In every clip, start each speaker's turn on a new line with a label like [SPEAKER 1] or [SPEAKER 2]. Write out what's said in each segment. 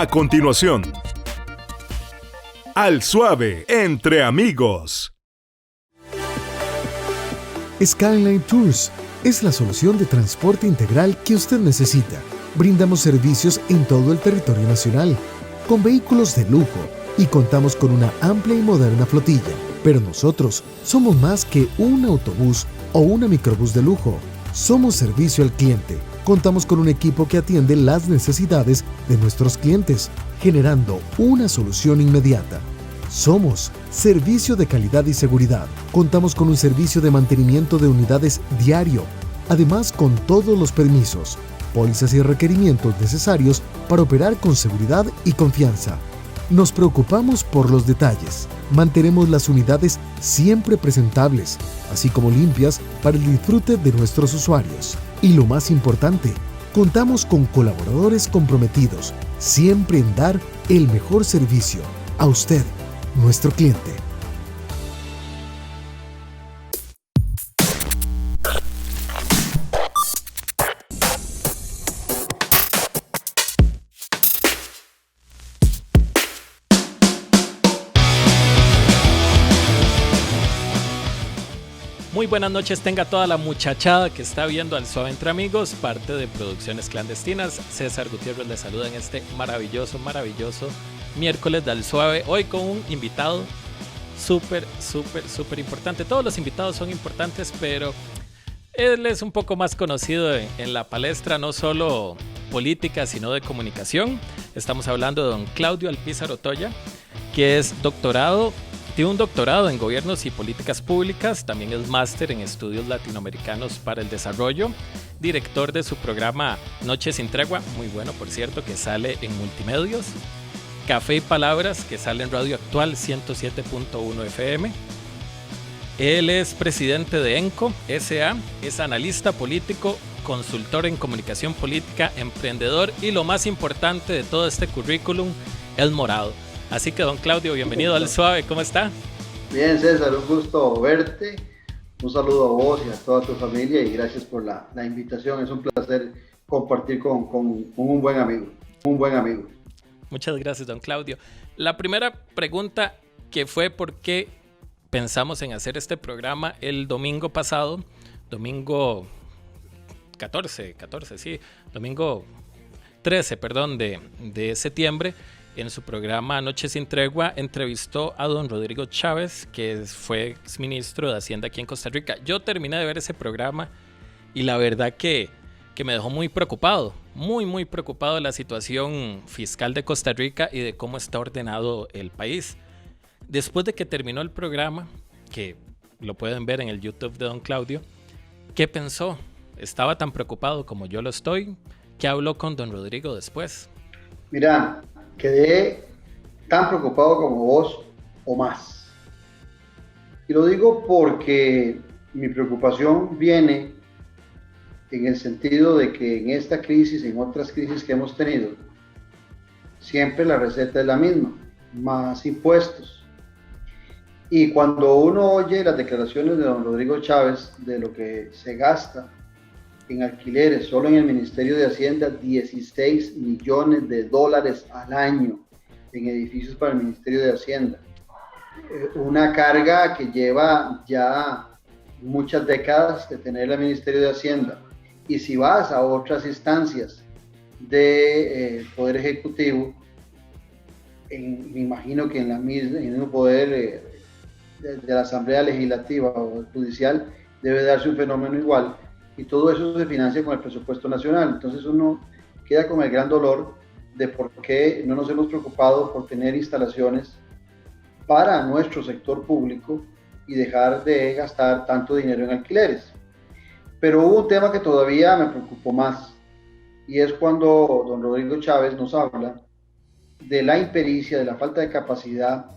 [SPEAKER 1] A continuación, Al Suave, entre amigos.
[SPEAKER 2] Skyline Tours es la solución de transporte integral que usted necesita. Brindamos servicios en todo el territorio nacional, con vehículos de lujo y contamos con una amplia y moderna flotilla. Pero nosotros somos más que un autobús o una microbús de lujo. Somos servicio al cliente. Contamos con un equipo que atiende las necesidades de nuestros clientes, generando una solución inmediata. Somos servicio de calidad y seguridad. Contamos con un servicio de mantenimiento de unidades diario, además con todos los permisos, pólizas y requerimientos necesarios para operar con seguridad y confianza. Nos preocupamos por los detalles. Mantenemos las unidades siempre presentables, así como limpias para el disfrute de nuestros usuarios. Y lo más importante, contamos con colaboradores comprometidos, siempre en dar el mejor servicio a usted, nuestro cliente.
[SPEAKER 3] Muy buenas noches, tenga toda la muchachada que está viendo Al Suave entre amigos, parte de Producciones Clandestinas. César Gutiérrez les saluda en este maravilloso miércoles de Al Suave. Hoy con un invitado súper importante. Todos los invitados son importantes, pero él es un poco más conocido en la palestra, no solo política, sino de comunicación. Estamos hablando de don Claudio Alpizar Otoya, que es tiene un doctorado en Gobiernos y Políticas Públicas, también es máster en Estudios Latinoamericanos para el Desarrollo, director de su programa Noche sin Tregua, muy bueno por cierto, que sale en Multimedios, Café y Palabras, que sale en Radio Actual 107.1 FM. Él es presidente de ENCO S.A., es analista político, consultor en comunicación política, emprendedor y lo más importante de todo este currículum, el morado. Así que don Claudio, bienvenido al Suave, ¿cómo está?
[SPEAKER 4] Bien, César, un gusto verte, un saludo a vos y a toda tu familia y gracias por la invitación, es un placer compartir con un buen amigo.
[SPEAKER 3] Muchas gracias, don Claudio. La primera pregunta que fue por qué pensamos en hacer este programa el domingo pasado, domingo 13 de septiembre, en su programa Noche sin Tregua, entrevistó a don Rodrigo Chávez, que fue exministro de Hacienda aquí en Costa Rica. Yo terminé de ver ese programa y la verdad que me dejó muy preocupado, muy preocupado de la situación fiscal de Costa Rica y de cómo está ordenado el país. Después de que terminó el programa, que lo pueden ver en el YouTube de don Claudio, ¿qué pensó? ¿Estaba tan preocupado como yo lo estoy? ¿Qué habló con don Rodrigo después?
[SPEAKER 4] Mira, quedé tan preocupado como vos o más. Y lo digo porque mi preocupación viene en el sentido de que en esta crisis, en otras crisis que hemos tenido, siempre la receta es la misma, más impuestos. Y cuando uno oye las declaraciones de don Rodrigo Chávez de lo que se gasta en alquileres, solo en el Ministerio de Hacienda, $16 millones al año en edificios para el Ministerio de Hacienda. Una carga que lleva ya muchas décadas de tener el Ministerio de Hacienda. Y si vas a otras instancias del Poder Ejecutivo, me imagino que en el mismo poder de la Asamblea Legislativa o Judicial debe darse un fenómeno igual. Y todo eso se financia con el presupuesto nacional. Entonces uno queda con el gran dolor de por qué no nos hemos preocupado por tener instalaciones para nuestro sector público y dejar de gastar tanto dinero en alquileres. Pero hubo un tema que todavía me preocupó más, y es cuando don Rodrigo Chávez nos habla de la impericia, de la falta de capacidad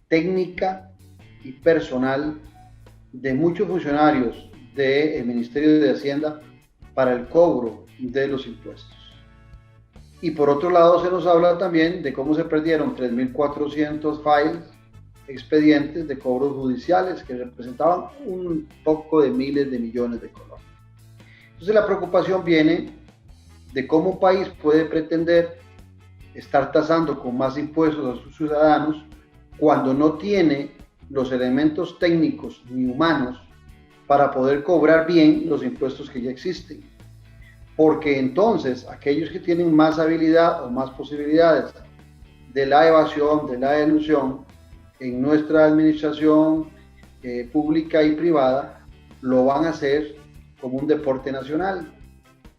[SPEAKER 4] técnica y personal de muchos funcionarios del Ministerio de Hacienda para el cobro de los impuestos. Y por otro lado se nos habla también de cómo se perdieron 3.400 files, expedientes de cobros judiciales que representaban un poco de miles de millones de colones. Entonces la preocupación viene de cómo un país puede pretender estar tasando con más impuestos a sus ciudadanos cuando no tiene los elementos técnicos ni humanos para poder cobrar bien los impuestos que ya existen. Porque entonces aquellos que tienen más habilidad o más posibilidades de la evasión, de la elusión, en nuestra administración pública y privada, lo van a hacer como un deporte nacional.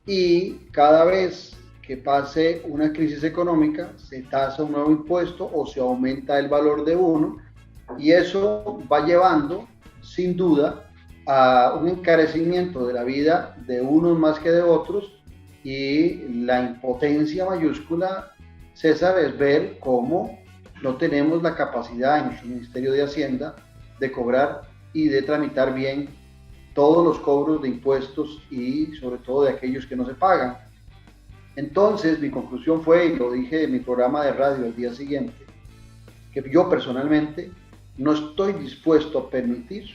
[SPEAKER 4] Y cada vez que pase una crisis económica, se tasa un nuevo impuesto o se aumenta el valor de uno, y eso va llevando, sin duda, a un encarecimiento de la vida de unos más que de otros, y la impotencia mayúscula, César, es ver cómo no tenemos la capacidad en nuestro Ministerio de Hacienda de cobrar y de tramitar bien todos los cobros de impuestos y sobre todo de aquellos que no se pagan. Entonces mi conclusión fue, y lo dije en mi programa de radio el día siguiente, que yo personalmente no estoy dispuesto a permitir,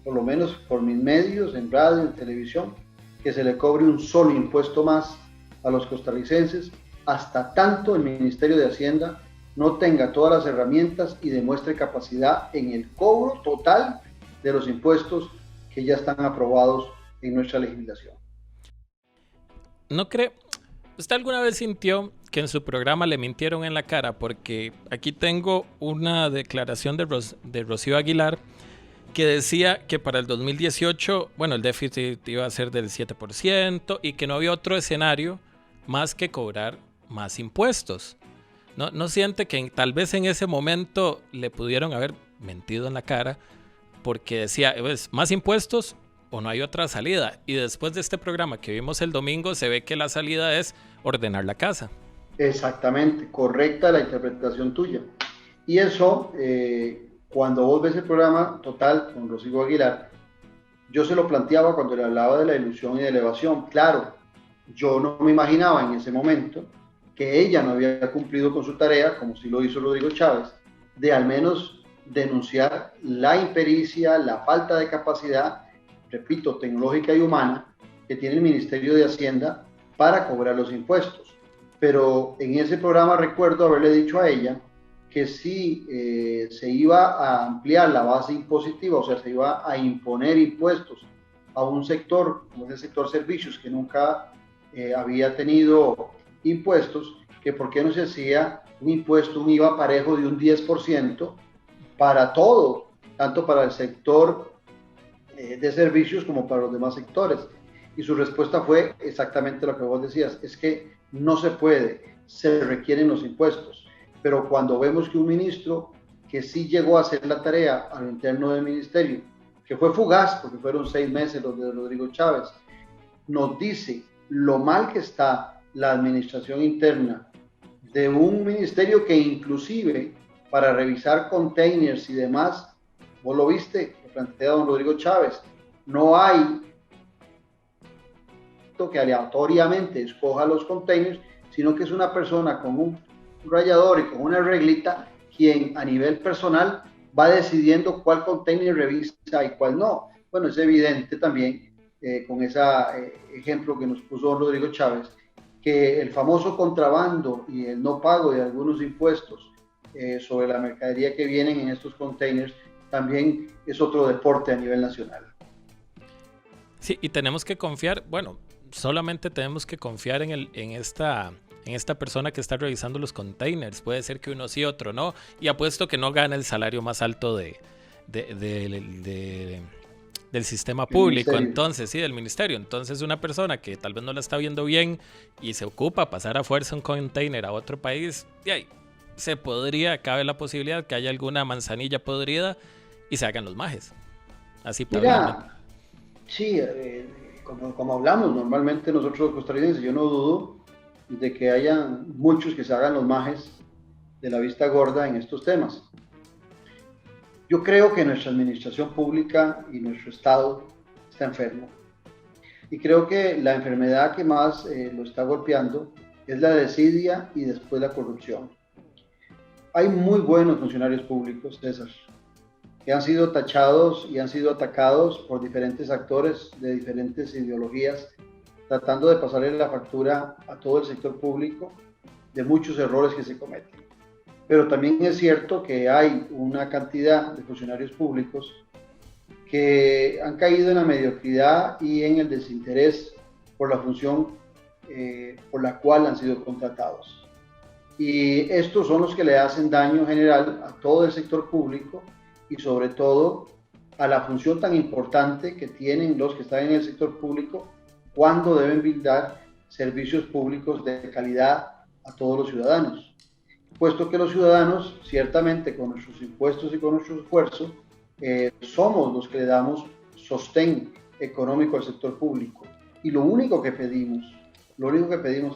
[SPEAKER 4] por lo menos por mis medios, en radio, en televisión, que se le cobre un solo impuesto más a los costarricenses hasta tanto el Ministerio de Hacienda no tenga todas las herramientas y demuestre capacidad en el cobro total de los impuestos que ya están aprobados en nuestra legislación.
[SPEAKER 3] ¿No cree? ¿Usted alguna vez sintió que en su programa le mintieron en la cara? Porque aquí tengo una declaración de Rocío Aguilar que decía que para el 2018, bueno, el déficit iba a ser del 7% y que no había otro escenario más que cobrar más impuestos. ¿No siente que tal vez en ese momento le pudieron haber mentido en la cara? Porque decía, pues, más impuestos o no hay otra salida. Y después de este programa que vimos el domingo, se ve que la salida es ordenar la casa.
[SPEAKER 4] Exactamente, correcta la interpretación tuya. Y eso, cuando vos ves el programa total con Rocío Aguilar, yo se lo planteaba cuando le hablaba de la ilusión y de la evasión. Claro, yo no me imaginaba en ese momento que ella no había cumplido con su tarea, como sí lo hizo Rodrigo Chávez, de al menos denunciar la impericia, la falta de capacidad, repito, tecnológica y humana, que tiene el Ministerio de Hacienda para cobrar los impuestos. Pero en ese programa recuerdo haberle dicho a ella que si se iba a ampliar la base impositiva, o sea, se iba a imponer impuestos a un sector, como es el sector servicios, que nunca había tenido impuestos, que por qué no se hacía un impuesto, un IVA parejo de un 10% para todo, tanto para el sector de servicios como para los demás sectores. Y su respuesta fue exactamente lo que vos decías, es que no se puede, se requieren los impuestos. Pero cuando vemos que un ministro que sí llegó a hacer la tarea al interno del ministerio, que fue fugaz, porque fueron 6 meses los de Rodrigo Chávez, nos dice lo mal que está la administración interna de un ministerio que inclusive para revisar containers y demás, vos lo viste, lo plantea don Rodrigo Chávez, no hay que aleatoriamente escoja los containers, sino que es una persona con un rallador y con una reglita quien a nivel personal va decidiendo cuál container revisa y cuál no. Bueno, es evidente también con ese ejemplo que nos puso don Rodrigo Chávez, que el famoso contrabando y el no pago de algunos impuestos sobre la mercadería que vienen en estos containers también es otro deporte a nivel nacional.
[SPEAKER 3] Sí, y tenemos que confiar, bueno, solamente tenemos que confiar en esta persona que está revisando los containers. Puede ser que uno sí, otro no, y apuesto que no gana el salario más alto del sistema público, entonces sí, del ministerio. Entonces una persona que tal vez no la está viendo bien y se ocupa pasar a fuerza un container a otro país, y ahí cabe la posibilidad que haya alguna manzanilla podrida y se hagan los majes. Así para
[SPEAKER 4] mira, sí, como hablamos normalmente nosotros los costarricenses, yo no dudo de que hayan muchos que se hagan los majes de la vista gorda en estos temas. Yo creo que nuestra administración pública y nuestro Estado está enfermo. Y creo que la enfermedad que más lo está golpeando es la desidia y después la corrupción. Hay muy buenos funcionarios públicos, César, que han sido tachados y han sido atacados por diferentes actores de diferentes ideologías, tratando de pasarle la factura a todo el sector público de muchos errores que se cometen. Pero también es cierto que hay una cantidad de funcionarios públicos que han caído en la mediocridad y en el desinterés por la función por la cual han sido contratados. Y estos son los que le hacen daño general a todo el sector público y sobre todo a la función tan importante que tienen los que están en el sector público cuando deben brindar servicios públicos de calidad a todos los ciudadanos. Puesto que los ciudadanos, ciertamente con nuestros impuestos y con nuestro esfuerzo, somos los que le damos sostén económico al sector público. Y lo único que pedimos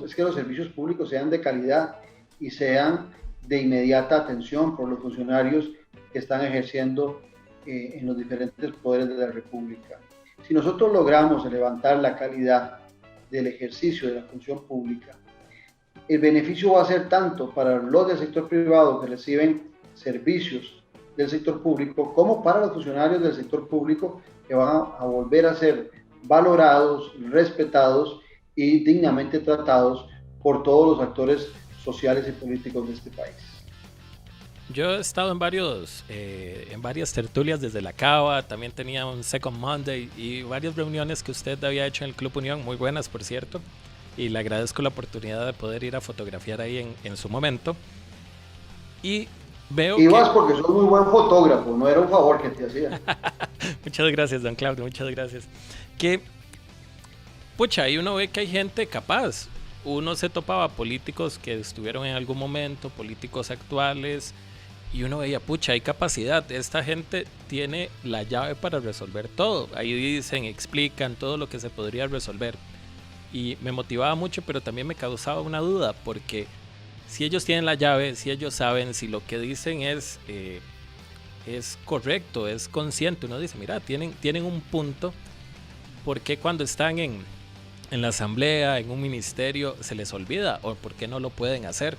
[SPEAKER 4] es que los servicios públicos sean de calidad y sean de inmediata atención por los funcionarios que están ejerciendo en los diferentes poderes de la República. Si nosotros logramos levantar la calidad del ejercicio de la función pública, el beneficio va a ser tanto para los del sector privado que reciben servicios del sector público, como para los funcionarios del sector público que van a volver a ser valorados, respetados y dignamente tratados por todos los actores sociales y políticos de este país.
[SPEAKER 3] Yo he estado en varias tertulias desde la Cava, también tenía un Second Monday y varias reuniones que usted había hecho en el Club Unión, muy buenas por cierto, y le agradezco la oportunidad de poder ir a fotografiar ahí en su momento. Y veo
[SPEAKER 4] Ibas porque sos muy buen fotógrafo, no era un favor que te hacía.
[SPEAKER 3] Muchas gracias, don Claudio, muchas gracias. Que, pucha, ahí uno ve que hay gente capaz. Uno se topaba políticos que estuvieron en algún momento, políticos actuales, y uno veía, pucha, hay capacidad. Esta gente tiene la llave para resolver todo. Ahí dicen, explican todo lo que se podría resolver. Y me motivaba mucho, pero también me causaba una duda, porque si ellos tienen la llave, si ellos saben, si lo que dicen es correcto, es consciente, uno dice, mira, tienen un punto, ¿por qué cuando están en la asamblea, en un ministerio, se les olvida? ¿O por qué no lo pueden hacer?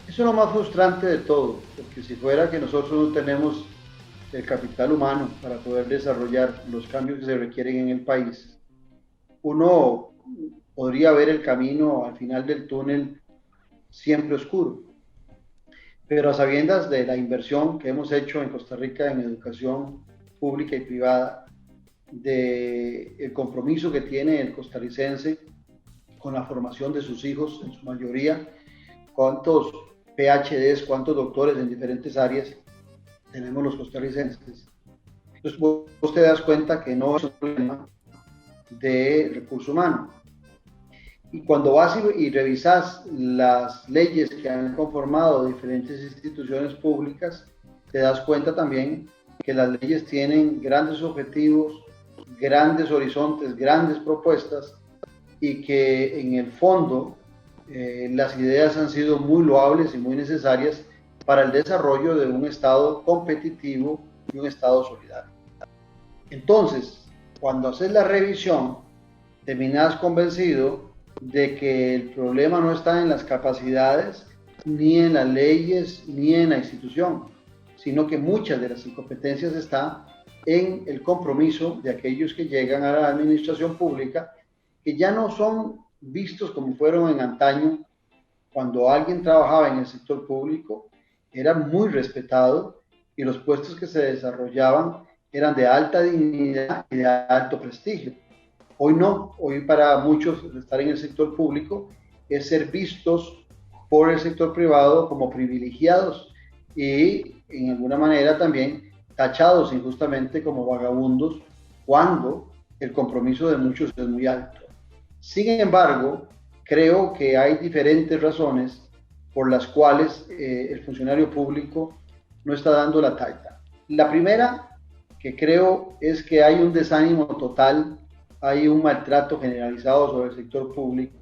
[SPEAKER 4] Eso es lo más frustrante de todo, porque si fuera que nosotros no tenemos el capital humano para poder desarrollar los cambios que se requieren en el país, uno podría ver el camino al final del túnel siempre oscuro. Pero a sabiendas de la inversión que hemos hecho en Costa Rica en educación pública y privada, del compromiso que tiene el costarricense con la formación de sus hijos, en su mayoría, cuántos PhDs, cuántos doctores en diferentes áreas tenemos los costarricenses. Entonces vos te das cuenta que no es un problema de recurso humano. Y cuando vas y revisas las leyes que han conformado diferentes instituciones públicas, te das cuenta también que las leyes tienen grandes objetivos, grandes horizontes, grandes propuestas, y que en el fondo las ideas han sido muy loables y muy necesarias para el desarrollo de un Estado competitivo y un Estado solidario. Entonces, cuando haces la revisión, terminas convencido de que el problema no está en las capacidades, ni en las leyes, ni en la institución, sino que muchas de las incompetencias están en el compromiso de aquellos que llegan a la administración pública, que ya no son vistos como fueron en antaño. Cuando alguien trabajaba en el sector público, era muy respetado y los puestos que se desarrollaban eran de alta dignidad y de alto prestigio. Hoy no, hoy para muchos estar en el sector público es ser vistos por el sector privado como privilegiados y en alguna manera también tachados injustamente como vagabundos, cuando el compromiso de muchos es muy alto. Sin embargo, creo que hay diferentes razones por las cuales el funcionario público no está dando la talla. La primera, que creo, es que hay un desánimo total, hay un maltrato generalizado sobre el sector público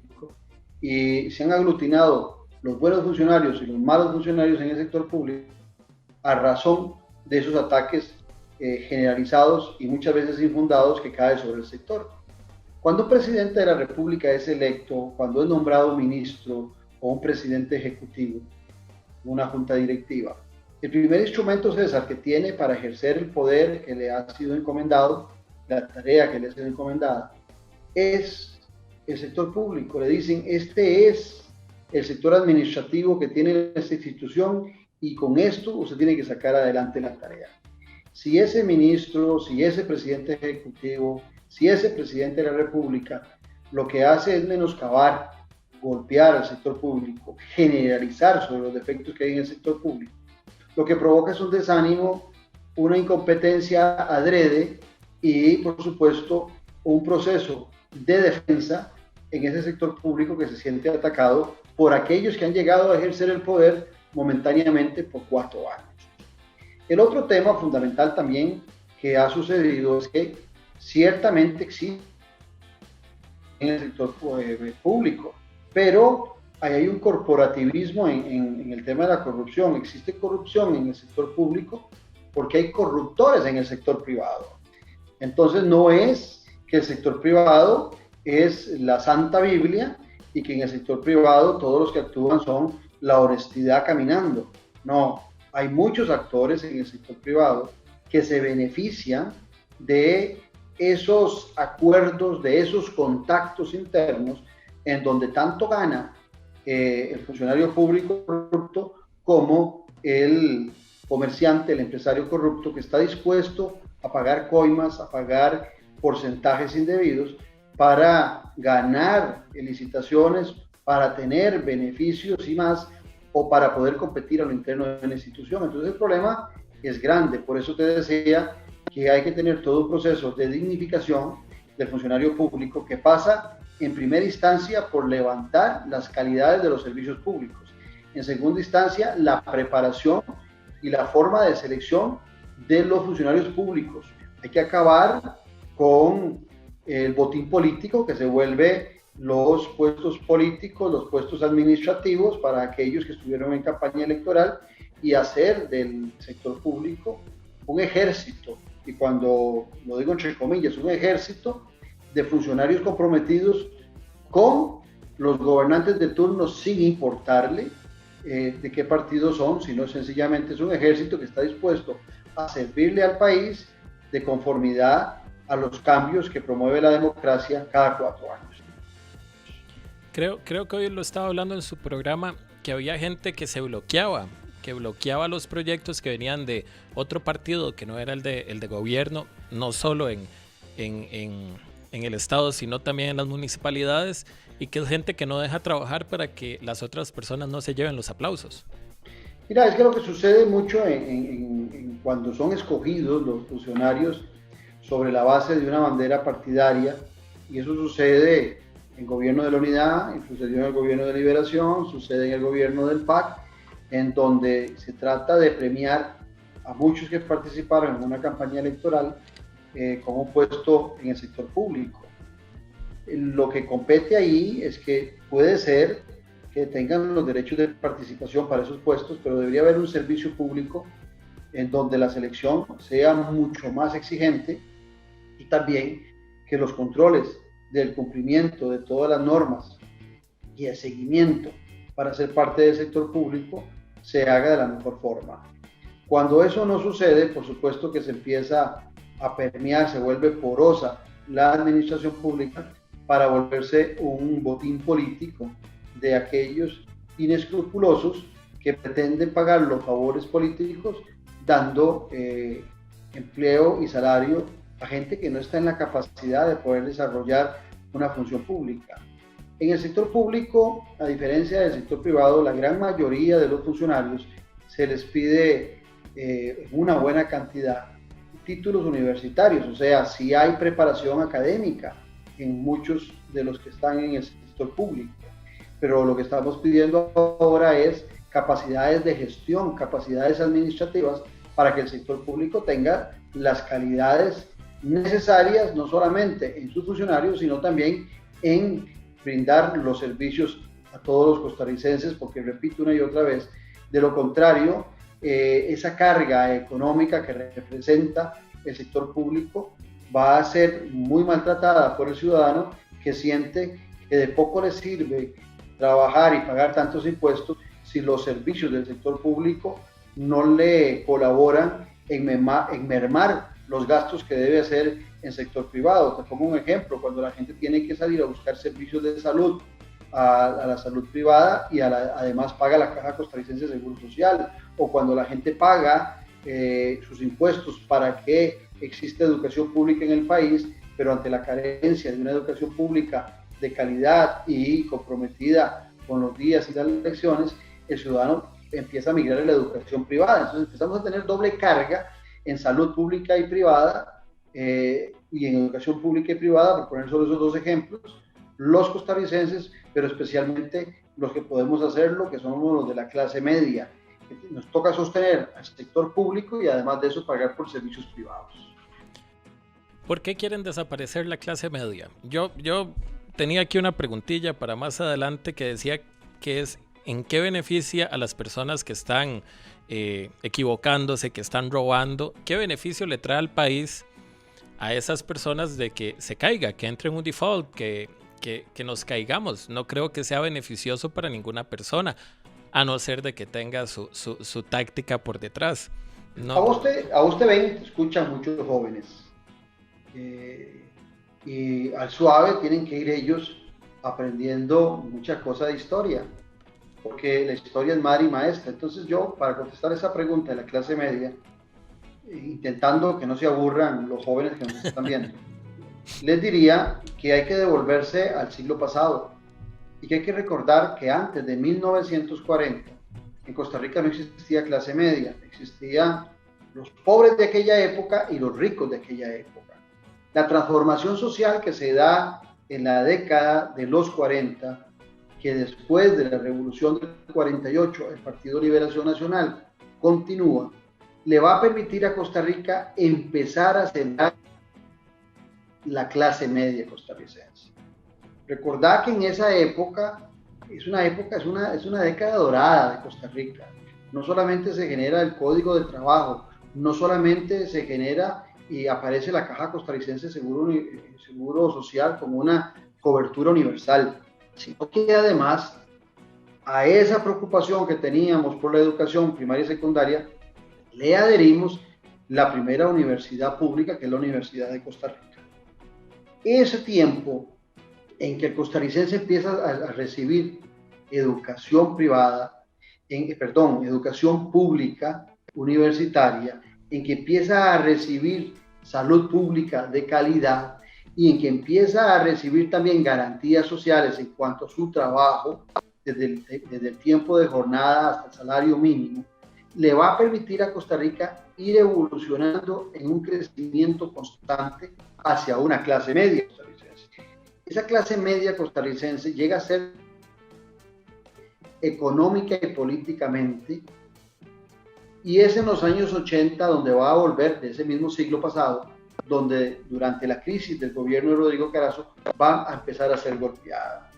[SPEAKER 4] y se han aglutinado los buenos funcionarios y los malos funcionarios en el sector público a razón de esos ataques generalizados y muchas veces infundados que caen sobre el sector. Cuando un presidente de la República es electo, cuando es nombrado ministro o un presidente ejecutivo, una junta directiva, el primer instrumento, César, que tiene para ejercer el poder que le ha sido encomendado, la tarea que le ha sido encomendada, es el sector público. Le dicen, este es el sector administrativo que tiene esta institución y con esto usted tiene que sacar adelante la tarea. Si ese ministro, si ese presidente ejecutivo, si ese presidente de la República lo que hace es menoscabar, golpear al sector público, generalizar sobre los defectos que hay en el sector público, lo que provoca es un desánimo, una incompetencia adrede y, por supuesto, un proceso de defensa en ese sector público que se siente atacado por aquellos que han llegado a ejercer el poder momentáneamente por 4 años. El otro tema fundamental también que ha sucedido es que ciertamente existe en el sector público, pero hay un corporativismo en el tema de la corrupción. Existe corrupción en el sector público porque hay corruptores en el sector privado. Entonces no es que el sector privado es la Santa Biblia y que en el sector privado todos los que actúan son la honestidad caminando. No, hay muchos actores en el sector privado que se benefician de esos acuerdos, de esos contactos internos en donde tanto gana el funcionario público corrupto como el comerciante, el empresario corrupto que está dispuesto a pagar coimas, a pagar porcentajes indebidos para ganar licitaciones, para tener beneficios y más, o para poder competir a lo interno de la institución. Entonces el problema es grande, por eso te decía que hay que tener todo un proceso de dignificación del funcionario público que pasa en primera instancia por levantar las calidades de los servicios públicos, en segunda instancia la preparación y la forma de selección de los funcionarios públicos. Hay que acabar con el botín político que se vuelve los puestos políticos, los puestos administrativos para aquellos que estuvieron en campaña electoral y hacer del sector público un ejército, y cuando lo digo entre comillas, un ejército de funcionarios comprometidos con los gobernantes de turno sin importarle de qué partido son, sino sencillamente es un ejército que está dispuesto a servirle al país de conformidad a los cambios que promueve la democracia cada 4 años.
[SPEAKER 3] Creo que hoy lo estaba hablando en su programa, que había gente que se bloqueaba, los proyectos que venían de otro partido que no era el de gobierno, no solo en el estado, sino también en las municipalidades, y que es gente que no deja trabajar para que las otras personas no se lleven los aplausos.
[SPEAKER 4] Mira, es que lo que sucede mucho en cuando son escogidos los funcionarios sobre la base de una bandera partidaria, y eso sucede en el gobierno de la Unidad, sucedió en el gobierno de Liberación, sucede en el gobierno del PAC, en donde se trata de premiar a muchos que participaron en una campaña electoral con un puesto en el sector público. Lo que compete ahí es que puede ser que tengan los derechos de participación para esos puestos, pero debería haber un servicio público en donde la selección sea mucho más exigente y también que los controles del cumplimiento de todas las normas y el seguimiento para ser parte del sector público se haga de la mejor forma. Cuando eso no sucede, por supuesto que se empieza a permear, se vuelve porosa la administración pública para volverse un botín político de aquellos inescrupulosos que pretenden pagar los favores políticos dando empleo y salario a gente que no está en la capacidad de poder desarrollar una función pública. En el sector público, a diferencia del sector privado, la gran mayoría de los funcionarios se les pide una buena cantidad títulos universitarios, o sea, si hay preparación académica en muchos de los que están en el sector público, pero lo que estamos pidiendo ahora es capacidades de gestión, capacidades administrativas para que el sector público tenga las calidades necesarias, no solamente en sus funcionarios, sino también en brindar los servicios a todos los costarricenses, porque repito una y otra vez, de lo contrario, esa carga económica que representa el sector público va a ser muy maltratada por el ciudadano que siente que de poco le sirve trabajar y pagar tantos impuestos si los servicios del sector público no le colaboran en mermar los gastos que debe hacer en sector privado. Te pongo un ejemplo: cuando la gente tiene que salir a buscar servicios de salud a la salud privada y además paga la Caja Costarricense de Seguro Social, o cuando la gente paga sus impuestos para que exista educación pública en el país, pero ante la carencia de una educación pública de calidad y comprometida con los días y las lecciones, el ciudadano empieza a migrar a la educación privada. Entonces empezamos a tener doble carga en salud pública y privada, y en educación pública y privada, por poner solo esos dos ejemplos, los costarricenses, pero especialmente los que podemos hacerlo, que somos los de la clase media. Nos toca sostener al sector público y además de eso pagar por servicios privados.
[SPEAKER 3] ¿Por qué quieren desaparecer la clase media? Yo tenía aquí una preguntilla para más adelante que decía que es en qué beneficia a las personas que están equivocándose, que están robando. ¿Qué beneficio le trae al país a esas personas de que se caiga, que entre en un default, que nos caigamos? No creo que sea beneficioso para ninguna persona, a no ser de que tenga su táctica por detrás. No.
[SPEAKER 4] A usted ven, escuchan muchos jóvenes, y al suave tienen que ir ellos aprendiendo muchas cosas de historia, porque la historia es madre y maestra. Entonces yo, para contestar esa pregunta de la clase media, intentando que no se aburran los jóvenes que nos están viendo, les diría que hay que devolverse al siglo pasado y que hay que recordar que antes de 1940 en Costa Rica no existía clase media, existían los pobres de aquella época y los ricos de aquella época. La transformación social que se da en la década de los 40, que después de la Revolución del 48 el Partido Liberación Nacional continúa, le va a permitir a Costa Rica empezar a sembrar la clase media costarricense. Recordad que en esa época es una década dorada de Costa Rica. No solamente se genera el Código del Trabajo, no solamente se genera y aparece la Caja Costarricense Seguro Social como una cobertura universal, sino que además a esa preocupación que teníamos por la educación primaria y secundaria le adherimos la primera universidad pública, que es la Universidad de Costa Rica. Ese tiempo en que el costarricense empieza a recibir educación pública universitaria, en que empieza a recibir salud pública de calidad y en que empieza a recibir también garantías sociales en cuanto a su trabajo, desde el tiempo de jornada hasta el salario mínimo, le va a permitir a Costa Rica ir evolucionando en un crecimiento constante hacia una clase media costarricense. Esa clase media costarricense llega a ser económica y políticamente, y es en los años 80 donde va a volver, de ese mismo siglo pasado, donde durante la crisis del gobierno de Rodrigo Carazo va a empezar a ser golpeada.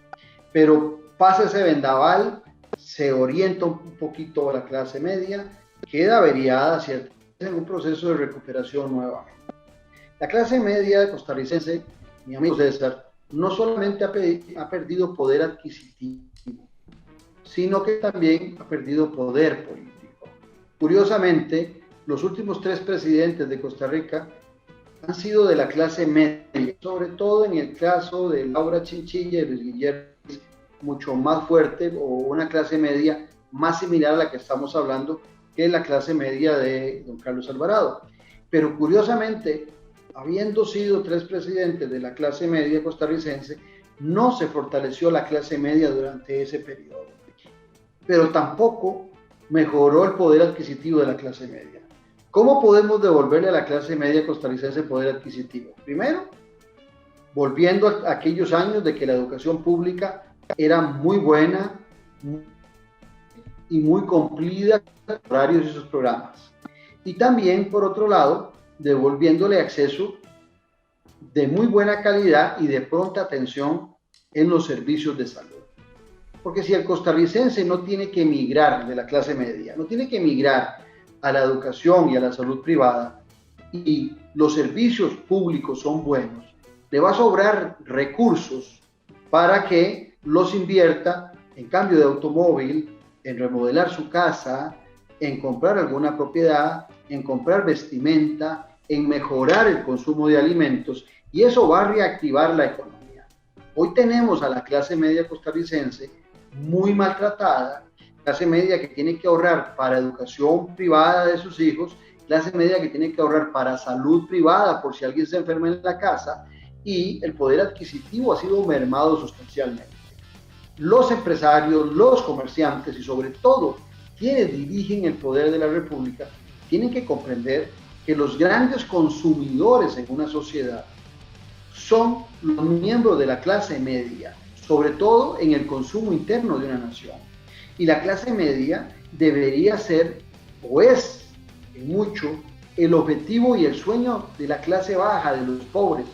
[SPEAKER 4] Pero pasa ese vendaval, se orienta un poquito a la clase media, queda averiada, ¿cierto?, en un proceso de recuperación nuevamente. La clase media costarricense, mi amigo César, no solamente ha perdido poder adquisitivo, sino que también ha perdido poder político. Curiosamente, los últimos 3 presidentes de Costa Rica han sido de la clase media, sobre todo en el caso de Laura Chinchilla y Luis Guillermo, mucho más fuerte, o una clase media más similar a la que estamos hablando, que es la clase media de don Carlos Alvarado. Pero curiosamente, habiendo sido 3 presidentes de la clase media costarricense, no se fortaleció la clase media durante ese periodo, pero tampoco mejoró el poder adquisitivo de la clase media. ¿Cómo podemos devolverle a la clase media costarricense poder adquisitivo? Primero, volviendo a aquellos años de que la educación pública era muy buena y muy cumplida con sus horarios y sus programas. Y también, por otro lado, devolviéndole acceso de muy buena calidad y de pronta atención en los servicios de salud. Porque si el costarricense no tiene que emigrar de la clase media, no tiene que emigrar a la educación y a la salud privada, y los servicios públicos son buenos, le va a sobrar recursos para que los invierta en cambio de automóvil, en remodelar su casa, en comprar alguna propiedad, en comprar vestimenta, en mejorar el consumo de alimentos, y eso va a reactivar la economía. Hoy tenemos a la clase media costarricense muy maltratada, clase media que tiene que ahorrar para educación privada de sus hijos, clase media que tiene que ahorrar para salud privada por si alguien se enferma en la casa, y el poder adquisitivo ha sido mermado sustancialmente. Los empresarios, los comerciantes y sobre todo quienes dirigen el poder de la República tienen que comprender que los grandes consumidores en una sociedad son los miembros de la clase media, sobre todo en el consumo interno de una nación. Y la clase media debería ser, o es en mucho, el objetivo y el sueño de la clase baja, de los pobres.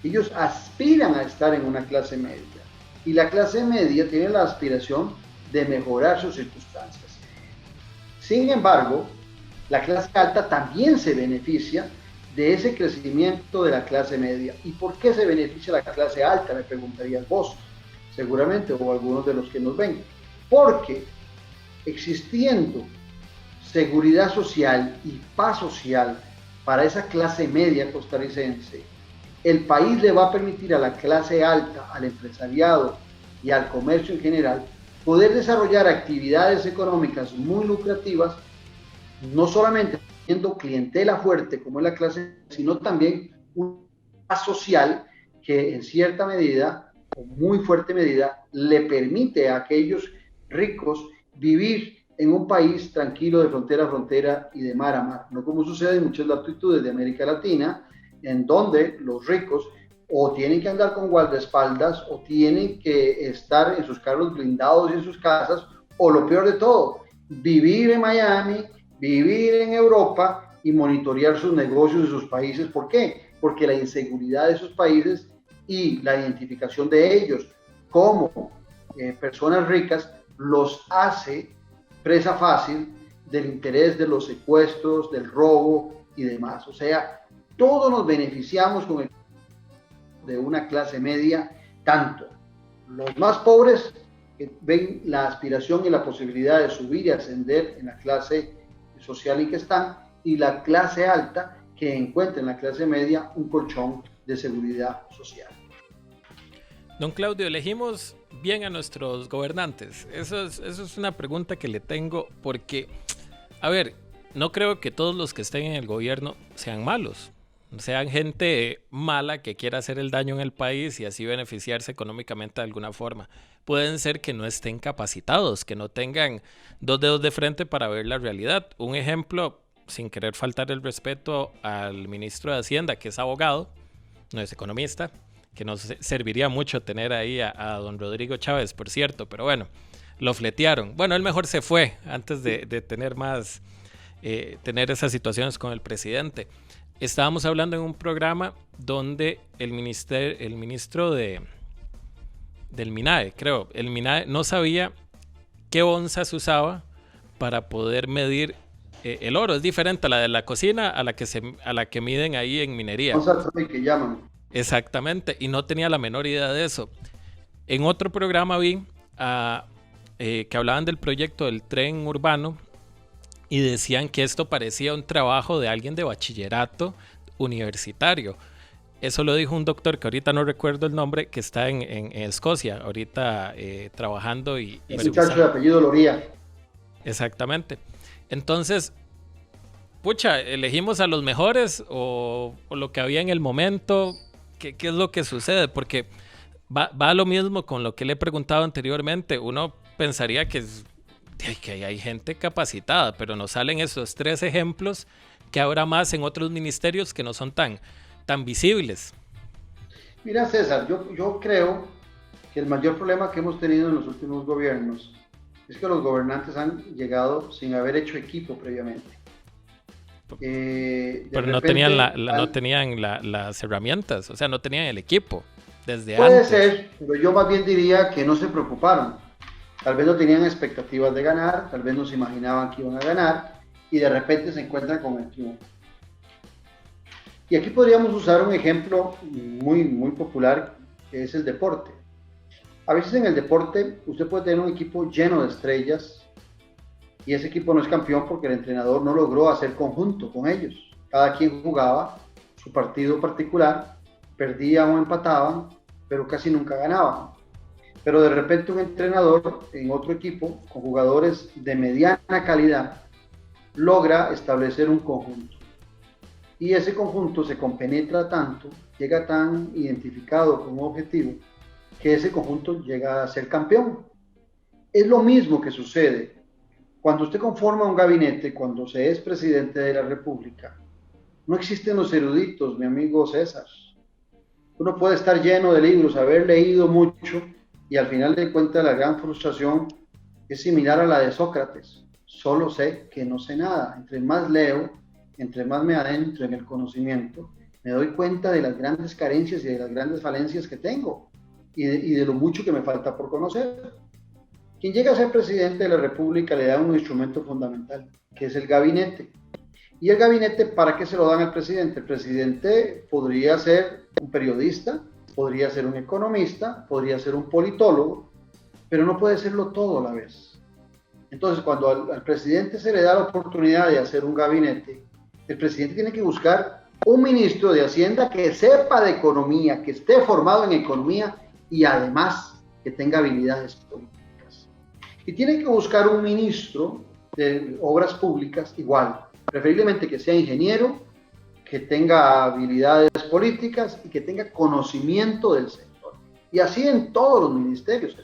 [SPEAKER 4] Ellos aspiran a estar en una clase media. Y la clase media tiene la aspiración de mejorar sus circunstancias. Sin embargo, la clase alta también se beneficia de ese crecimiento de la clase media. ¿Y por qué se beneficia la clase alta? Me preguntarías vos, seguramente, o algunos de los que nos ven. Porque existiendo seguridad social y paz social para esa clase media costarricense, el país le va a permitir a la clase alta, al empresariado y al comercio en general, poder desarrollar actividades económicas muy lucrativas, no solamente teniendo clientela fuerte como es la clase, sino también una paz social que en cierta medida, o muy fuerte medida, le permite a aquellos ricos vivir en un país tranquilo de frontera a frontera y de mar a mar, no como sucede en muchas latitudes de América Latina, en donde los ricos o tienen que andar con guardaespaldas o tienen que estar en sus carros blindados y en sus casas, o lo peor de todo, vivir en Miami, vivir en Europa y monitorear sus negocios de sus países. ¿Por qué? Porque la inseguridad de esos países y la identificación de ellos como personas ricas los hace presa fácil del interés de los secuestros, del robo y demás. O sea, todos nos beneficiamos con el de una clase media, tanto los más pobres que ven la aspiración y la posibilidad de subir y ascender en la clase social en que están, y la clase alta que encuentra en la clase media un colchón de seguridad social.
[SPEAKER 3] Don Claudio, ¿elegimos bien a nuestros gobernantes? Eso es una pregunta que le tengo porque, a ver, no creo que todos los que estén en el gobierno sean malos, sean gente mala que quiera hacer el daño en el país y así beneficiarse económicamente de alguna forma. Pueden ser que no estén capacitados, que no tengan dos dedos de frente para ver la realidad. Un ejemplo, sin querer faltar el respeto al ministro de Hacienda, que es abogado, no es economista, que nos serviría mucho tener ahí a don Rodrigo Chávez, por cierto, pero bueno, lo fletearon. Bueno, él mejor se fue antes de tener más, tener esas situaciones con el presidente. Estábamos hablando en un programa donde el ministro del MINAE, creo, el MINAE no sabía qué onzas usaba para poder medir el oro. Es diferente a la de la cocina a la que miden ahí en minería.
[SPEAKER 4] Onzas que llaman.
[SPEAKER 3] Exactamente, y no tenía la menor idea de eso. En otro programa vi que hablaban del proyecto del tren urbano y decían que esto parecía un trabajo de alguien de bachillerato universitario. Eso lo dijo un doctor que ahorita no recuerdo el nombre, que está en Escocia, ahorita trabajando y
[SPEAKER 4] el muchacho de apellido Loría.
[SPEAKER 3] Exactamente. Entonces, pucha, ¿elegimos a los mejores o lo que había en el momento? ¿Qué es lo que sucede? Porque va lo mismo con lo que le he preguntado anteriormente. Uno pensaría que hay gente capacitada, pero nos salen esos 3 ejemplos que habrá más en otros ministerios que no son tan visibles.
[SPEAKER 4] Mira, César, yo creo que el mayor problema que hemos tenido en los últimos gobiernos es que los gobernantes han llegado sin haber hecho equipo previamente.
[SPEAKER 3] Pero no tenían no tenían las herramientas, o sea, no tenían el equipo desde
[SPEAKER 4] puede
[SPEAKER 3] antes.
[SPEAKER 4] Puede ser, pero yo más bien diría que no se preocuparon. Tal vez no tenían expectativas de ganar, tal vez no se imaginaban que iban a ganar y de repente se encuentran con el triunfo. Y aquí podríamos usar un ejemplo muy, muy popular, que es el deporte. A veces en el deporte usted puede tener un equipo lleno de estrellas y ese equipo no es campeón porque el entrenador no logró hacer conjunto con ellos. Cada quien jugaba su partido particular, perdían o empataban, pero casi nunca ganaban. Pero de repente un entrenador en otro equipo, con jugadores de mediana calidad, logra establecer un conjunto. Y ese conjunto se compenetra tanto, llega tan identificado con un objetivo, que ese conjunto llega a ser campeón. Es lo mismo que sucede cuando usted conforma un gabinete, cuando se es presidente de la República. No existen los eruditos, mi amigo César. Uno puede estar lleno de libros, haber leído mucho, y al final de cuentas la gran frustración es similar a la de Sócrates. Solo sé que no sé nada. Entre más leo, entre más me adentro en el conocimiento, me doy cuenta de las grandes carencias y de las grandes falencias que tengo y de lo mucho que me falta por conocer. Quien llega a ser presidente de la República le da un instrumento fundamental, que es el gabinete. ¿Y el gabinete para qué se lo dan al presidente? El presidente podría ser un periodista, podría ser un economista, podría ser un politólogo, pero no puede serlo todo a la vez. Entonces, cuando al presidente se le da la oportunidad de hacer un gabinete, el presidente tiene que buscar un ministro de Hacienda que sepa de economía, que esté formado en economía y además que tenga habilidades políticas. Y tiene que buscar un ministro de Obras Públicas igual, preferiblemente que sea ingeniero, que tenga habilidades políticas y que tenga conocimiento del sector. Y así en todos los ministerios.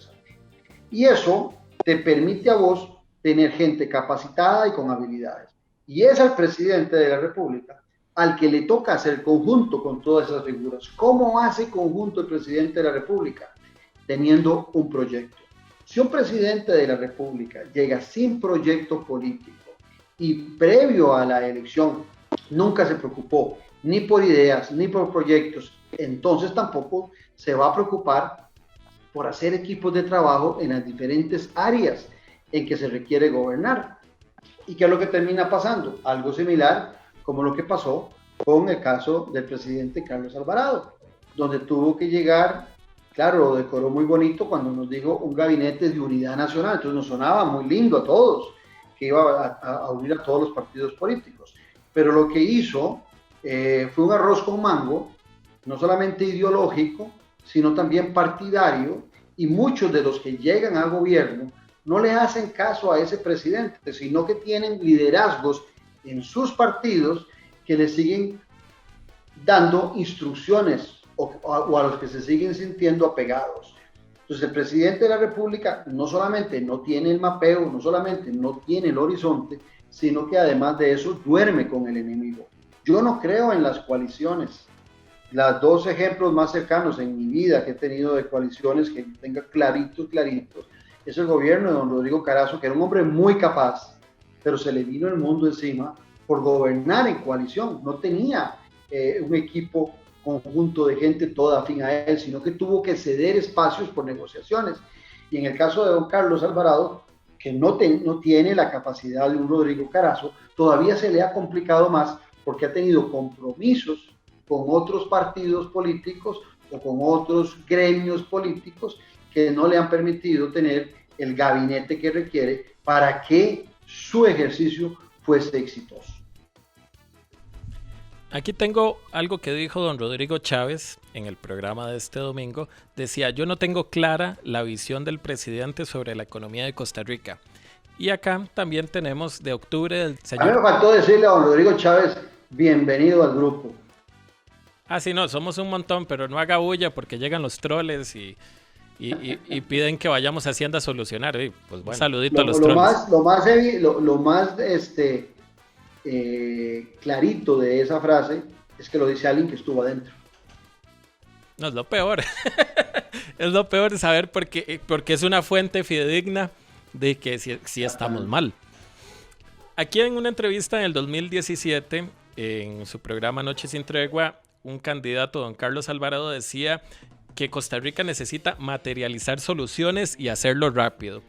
[SPEAKER 4] Y eso te permite a vos tener gente capacitada y con habilidades. Y es al presidente de la República al que le toca hacer conjunto con todas esas figuras. ¿Cómo hace conjunto el presidente de la República? Teniendo un proyecto. Si un presidente de la República llega sin proyecto político y previo a la elección nunca se preocupó ni por ideas ni por proyectos, entonces tampoco se va a preocupar por hacer equipos de trabajo en las diferentes áreas en que se requiere gobernar. ¿Y qué es lo que termina pasando? Algo similar como lo que pasó con el caso del presidente Carlos Alvarado, donde tuvo que llegar, claro, lo decoró muy bonito cuando nos dijo un gabinete de unidad nacional, entonces nos sonaba muy lindo a todos, que iba a unir a todos los partidos políticos. Pero lo que hizo fue un arroz con mango, no solamente ideológico, sino también partidario, y muchos de los que llegan al gobierno no le hacen caso a ese presidente, sino que tienen liderazgos en sus partidos que le siguen dando instrucciones o a los que se siguen sintiendo apegados. Entonces el presidente de la República no solamente no tiene el mapeo, no solamente no tiene el horizonte, sino que además de eso duerme con el enemigo. Yo no creo en las coaliciones. Los dos ejemplos más cercanos en mi vida que he tenido de coaliciones que tenga claritos, es el gobierno de don Rodrigo Carazo, que era un hombre muy capaz, pero se le vino el mundo encima por gobernar en coalición. No tenía un equipo conjunto de gente toda afín a él, sino que tuvo que ceder espacios por negociaciones. Y en el caso de don Carlos Alvarado, que no tiene la capacidad de un Rodrigo Carazo, todavía se le ha complicado más porque ha tenido compromisos con otros partidos políticos o con otros gremios políticos que no le han permitido tener el gabinete que requiere para que su ejercicio fuese exitoso.
[SPEAKER 3] Aquí tengo algo que dijo don Rodrigo Chávez en el programa de este domingo. Decía, yo no tengo clara la visión del presidente sobre la economía de Costa Rica. Y acá también tenemos de octubre del señor...
[SPEAKER 4] A mí me faltó decirle a don Rodrigo Chávez, bienvenido al grupo.
[SPEAKER 3] Ah, sí, no, somos un montón, pero no haga bulla porque llegan los troles y piden que vayamos a Hacienda a solucionar. Pues bueno, saludito a los troles.
[SPEAKER 4] Lo más clarito de esa frase es que lo dice alguien que estuvo adentro.
[SPEAKER 3] No, es lo peor. Es lo peor saber porque es una fuente fidedigna de que sí estamos mal. Aquí en una entrevista en el 2017, en su programa Noche sin Tregua, un candidato, don Carlos Alvarado, decía que Costa Rica necesita materializar soluciones y hacerlo rápido.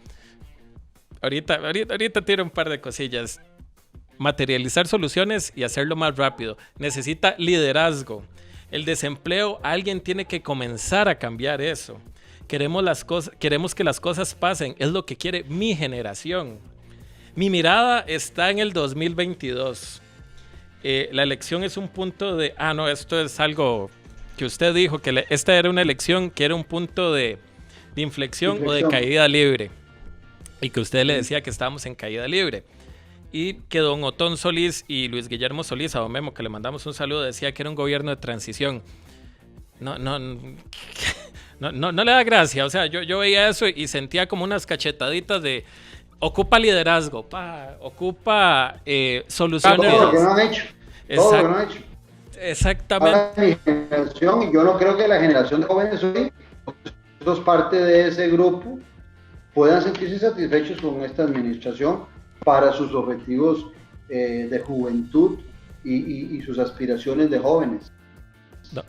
[SPEAKER 3] Ahorita tiro un par de cosillas. Materializar soluciones y hacerlo más rápido. Necesita liderazgo. El desempleo, alguien tiene que comenzar a cambiar eso. Queremos que las cosas pasen. Es lo que quiere mi generación. Mi mirada está en el 2022. La elección es un punto de, no, esto es algo que usted dijo que esta era una elección que era un punto de inflexión o de caída libre, y que usted le decía que estábamos en caída libre, y que don Otón Solís y Luis Guillermo Solís, a don Memo, que le mandamos un saludo, decía que era un gobierno de transición. No le da gracia. O sea, yo veía eso y sentía como unas cachetaditas de ocupa liderazgo, ocupa soluciones.
[SPEAKER 4] Todo lo que no han hecho. Todo lo que no han hecho.
[SPEAKER 3] Exactamente.
[SPEAKER 4] Ahora, mi generación, y yo no creo que la generación de jóvenes hoy, nosotros parte de ese grupo, puedan sentirse satisfechos con esta administración para sus objetivos de juventud y sus aspiraciones de jóvenes.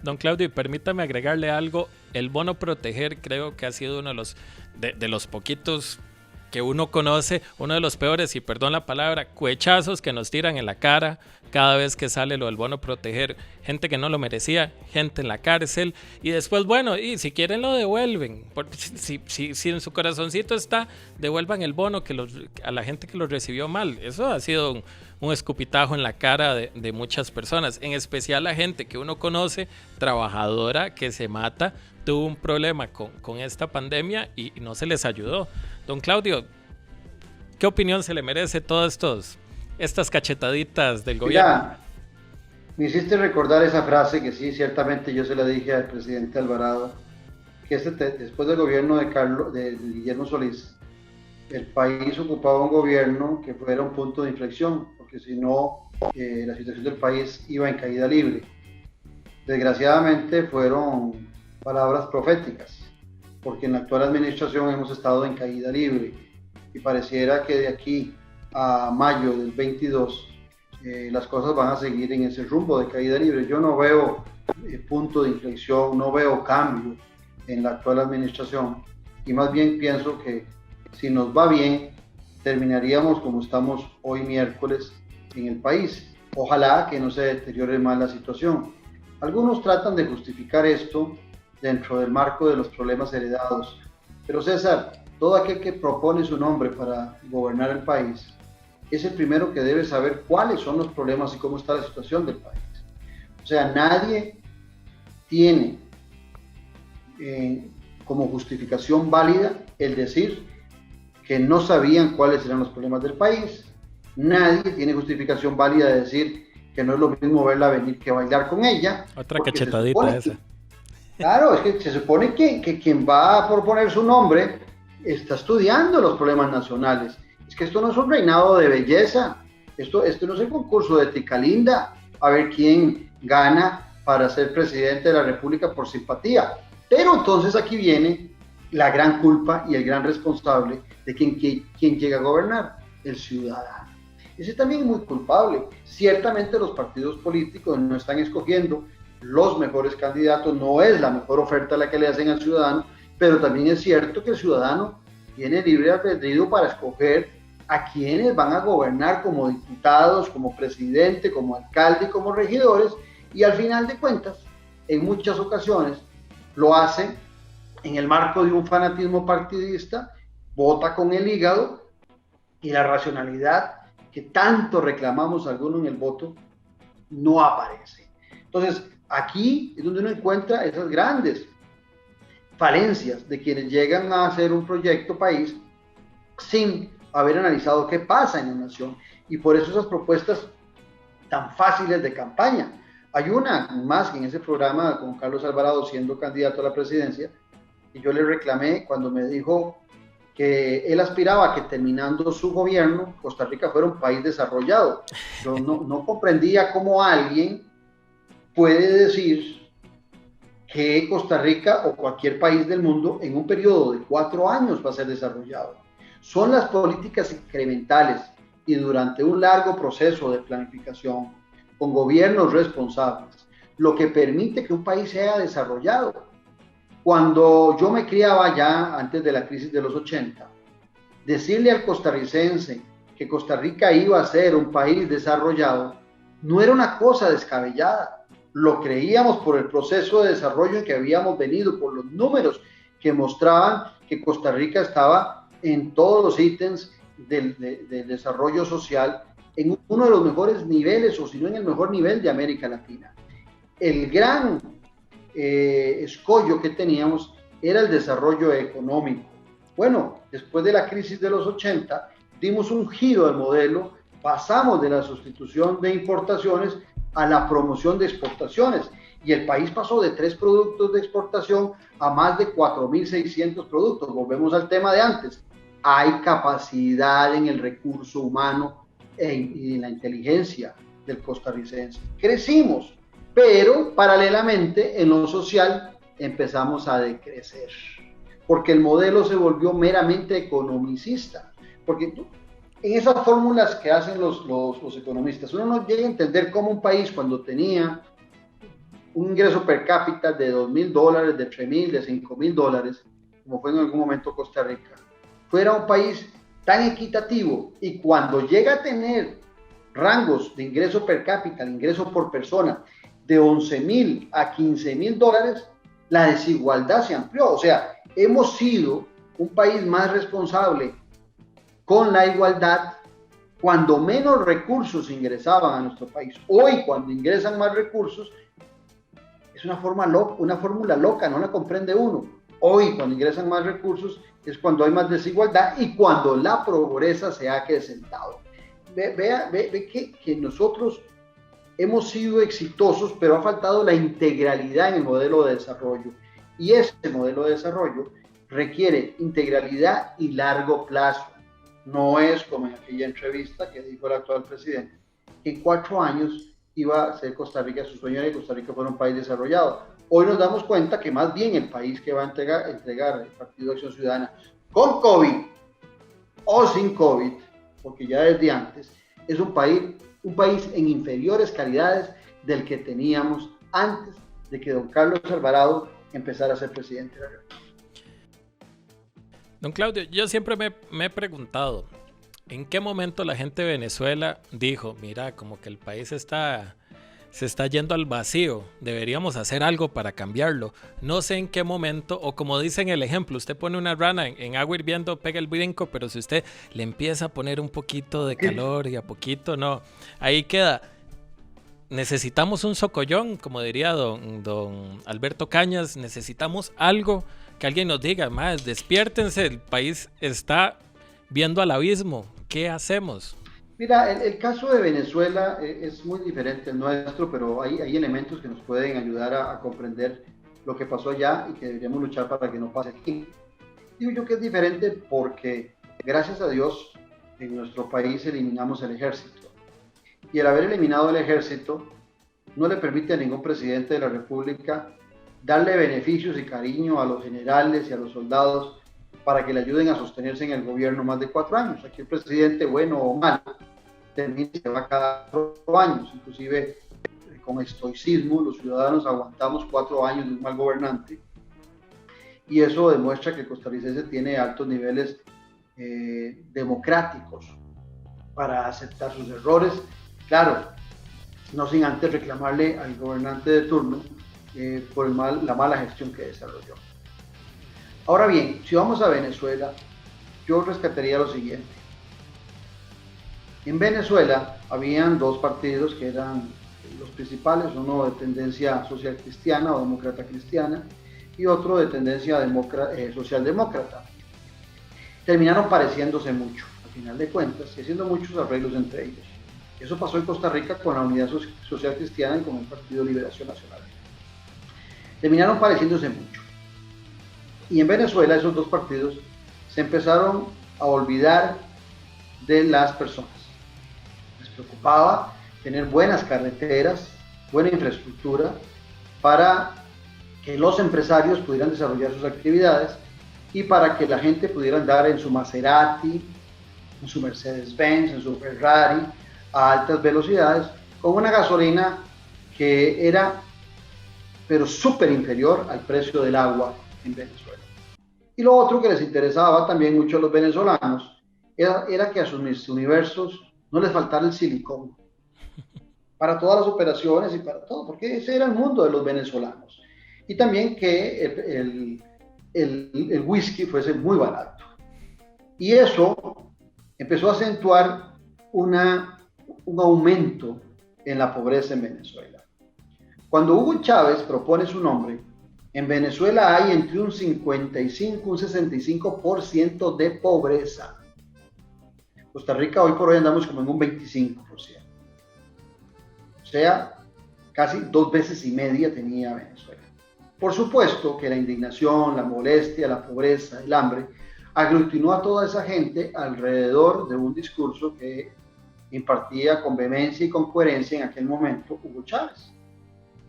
[SPEAKER 3] Don Claudio, permítame agregarle algo. El bono proteger creo que ha sido uno de los poquitos que uno conoce, uno de los peores, y perdón la palabra, cuechazos que nos tiran en la cara cada vez que sale lo del bono proteger. Gente que no lo merecía, gente en la cárcel, y después, bueno, y si quieren lo devuelven. Si en su corazoncito está, devuelvan el bono a la gente que lo recibió mal. Eso ha sido un escupitajo en la cara de muchas personas, en especial la gente que uno conoce, trabajadora, que se mata, tuvo un problema con esta pandemia y no se les ayudó. Don Claudio, ¿qué opinión se le merece todas estas cachetaditas del gobierno?
[SPEAKER 4] Mira, me hiciste recordar esa frase que sí, ciertamente yo se la dije al presidente Alvarado, que después del gobierno de Guillermo Solís, el país ocupaba un gobierno que fuera un punto de inflexión, porque si no, la situación del país iba en caída libre. Desgraciadamente fueron palabras proféticas, porque en la actual administración hemos estado en caída libre y pareciera que de aquí a mayo del 22 las cosas van a seguir en ese rumbo de caída libre. Yo no veo punto de inflexión, no veo cambio en la actual administración, y más bien pienso que si nos va bien, terminaríamos como estamos hoy miércoles en el país. Ojalá que no se deteriore más la situación. Algunos tratan de justificar esto dentro del marco de los problemas heredados. Pero César, todo aquel que propone su nombre para gobernar el país es el primero que debe saber cuáles son los problemas y cómo está la situación del país. O sea, nadie tiene como justificación válida el decir que no sabían cuáles eran los problemas del país. Nadie tiene justificación válida de decir que no es lo mismo verla venir que bailar con ella.
[SPEAKER 3] Otra cachetadita esa.
[SPEAKER 4] Claro, es que se supone que quien va a proponer su nombre está estudiando los problemas nacionales. Es que esto no es un reinado de belleza, esto no es el concurso de Ticalinda, a ver quién gana para ser presidente de la República por simpatía. Pero entonces aquí viene la gran culpa y el gran responsable de quien llega a gobernar, el ciudadano. Ese también es muy culpable. Ciertamente los partidos políticos no están escogiendo los mejores candidatos, no es la mejor oferta la que le hacen al ciudadano, pero también es cierto que el ciudadano tiene libre albedrío para escoger a quienes van a gobernar como diputados, como presidente, como alcalde y como regidores, y al final de cuentas, en muchas ocasiones, lo hace en el marco de un fanatismo partidista, vota con el hígado, y la racionalidad que tanto reclamamos algunos en el voto no aparece. Entonces, aquí es donde uno encuentra esas grandes falencias de quienes llegan a hacer un proyecto país sin haber analizado qué pasa en la nación, y por eso esas propuestas tan fáciles de campaña. Hay una más que en ese programa con Carlos Alvarado siendo candidato a la presidencia, y yo le reclamé cuando me dijo que él aspiraba a que terminando su gobierno Costa Rica fuera un país desarrollado. Yo no comprendía cómo alguien puede decir que Costa Rica o cualquier país del mundo en un periodo de 4 años va a ser desarrollado. Son las políticas incrementales y durante un largo proceso de planificación, con gobiernos responsables, lo que permite que un país sea desarrollado. Cuando yo me criaba ya antes de la crisis de los 80, decirle al costarricense que Costa Rica iba a ser un país desarrollado no era una cosa descabellada. Lo creíamos por el proceso de desarrollo en que habíamos venido, por los números que mostraban que Costa Rica estaba en todos los ítems del desarrollo social en uno de los mejores niveles, o si no en el mejor nivel de América Latina. El gran escollo que teníamos era el desarrollo económico. Bueno, después de la crisis de los 80, dimos un giro del modelo, pasamos de la sustitución de importaciones a la promoción de exportaciones, y el país pasó de 3 productos de exportación a más de 4.600 productos. Volvemos al tema de antes. Hay capacidad en el recurso humano y en la inteligencia del costarricense. Crecimos, pero paralelamente en lo social empezamos a decrecer, porque el modelo se volvió meramente economicista. Porque en esas fórmulas que hacen los economistas, uno no llega a entender cómo un país, cuando tenía un ingreso per cápita de $2.000, de $3.000, de $5.000, como fue en algún momento Costa Rica, fuera un país tan equitativo, y cuando llega a tener rangos de ingreso per cápita, el ingreso por persona, de $11.000 a $15.000, la desigualdad se amplió. O sea, hemos sido un país más responsable con la igualdad cuando menos recursos ingresaban a nuestro país. Hoy, cuando ingresan más recursos, es una fórmula loca, no la comprende uno. Hoy, cuando ingresan más recursos, es cuando hay más desigualdad y cuando la pobreza se ha acrecentado. Ve que nosotros hemos sido exitosos, pero ha faltado la integralidad en el modelo de desarrollo. Y este modelo de desarrollo requiere integralidad y largo plazo. No es como en aquella entrevista que dijo el actual presidente, que en 4 años iba a ser Costa Rica, su sueño era que Costa Rica fuera un país desarrollado. Hoy nos damos cuenta que más bien el país que va a entregar el Partido de Acción Ciudadana, con COVID o sin COVID, porque ya desde antes, es un país en inferiores calidades del que teníamos antes de que don Carlos Alvarado empezara a ser presidente de la República.
[SPEAKER 3] Don Claudio, yo siempre me he preguntado, ¿en qué momento la gente de Venezuela dijo, mira, como que el país se está yendo al vacío, deberíamos hacer algo para cambiarlo? No sé en qué momento, o como dicen el ejemplo, usted pone una rana en agua hirviendo, pega el brinco, pero si usted le empieza a poner un poquito de calor y a poquito, no, ahí queda. Necesitamos un socollón, como diría don Alberto Cañas, necesitamos algo que alguien nos diga, más despiértense, el país está viendo al abismo, ¿qué hacemos?
[SPEAKER 4] Mira, el caso de Venezuela es muy diferente al nuestro, pero hay elementos que nos pueden ayudar a comprender lo que pasó allá y que deberíamos luchar para que no pase aquí. Digo yo que es diferente porque, gracias a Dios, en nuestro país eliminamos el ejército. Y el haber eliminado el ejército no le permite a ningún presidente de la República darle beneficios y cariño a los generales y a los soldados para que le ayuden a sostenerse en el gobierno más de 4 años. Aquí el presidente, bueno o malo, termina y se va cada 4 años. Inclusive, con estoicismo, los ciudadanos aguantamos 4 años de un mal gobernante, y eso demuestra que el costarricense tiene altos niveles democráticos para aceptar sus errores. Claro, no sin antes reclamarle al gobernante de turno por la mala gestión que desarrolló. Ahora bien, si vamos a Venezuela, yo rescataría lo siguiente. En Venezuela habían 2 partidos que eran los principales, uno de tendencia social cristiana o demócrata cristiana y otro de tendencia socialdemócrata. Terminaron pareciéndose mucho, al final de cuentas, y haciendo muchos arreglos entre ellos. Eso pasó en Costa Rica con la Unidad Social Cristiana y con el Partido Liberación Nacional. Terminaron pareciéndose mucho. Y en Venezuela esos 2 partidos se empezaron a olvidar de las personas. Les preocupaba tener buenas carreteras, buena infraestructura, para que los empresarios pudieran desarrollar sus actividades y para que la gente pudiera andar en su Maserati, en su Mercedes-Benz, en su Ferrari, a altas velocidades, con una gasolina que era, pero súper inferior al precio del agua en Venezuela. Y lo otro que les interesaba también mucho a los venezolanos era que a sus universos no les faltara el silicón para todas las operaciones y para todo, porque ese era el mundo de los venezolanos. Y también que el whisky fuese muy barato. Y eso empezó a acentuar un aumento en la pobreza en Venezuela. Cuando Hugo Chávez propone su nombre, en Venezuela hay entre un 55 y un 65% de pobreza. Costa Rica hoy por hoy andamos como en un 25%. O sea, casi 2 veces y media tenía Venezuela. Por supuesto que la indignación, la molestia, la pobreza, el hambre, aglutinó a toda esa gente alrededor de un discurso que impartía con vehemencia y con coherencia en aquel momento Hugo Chávez.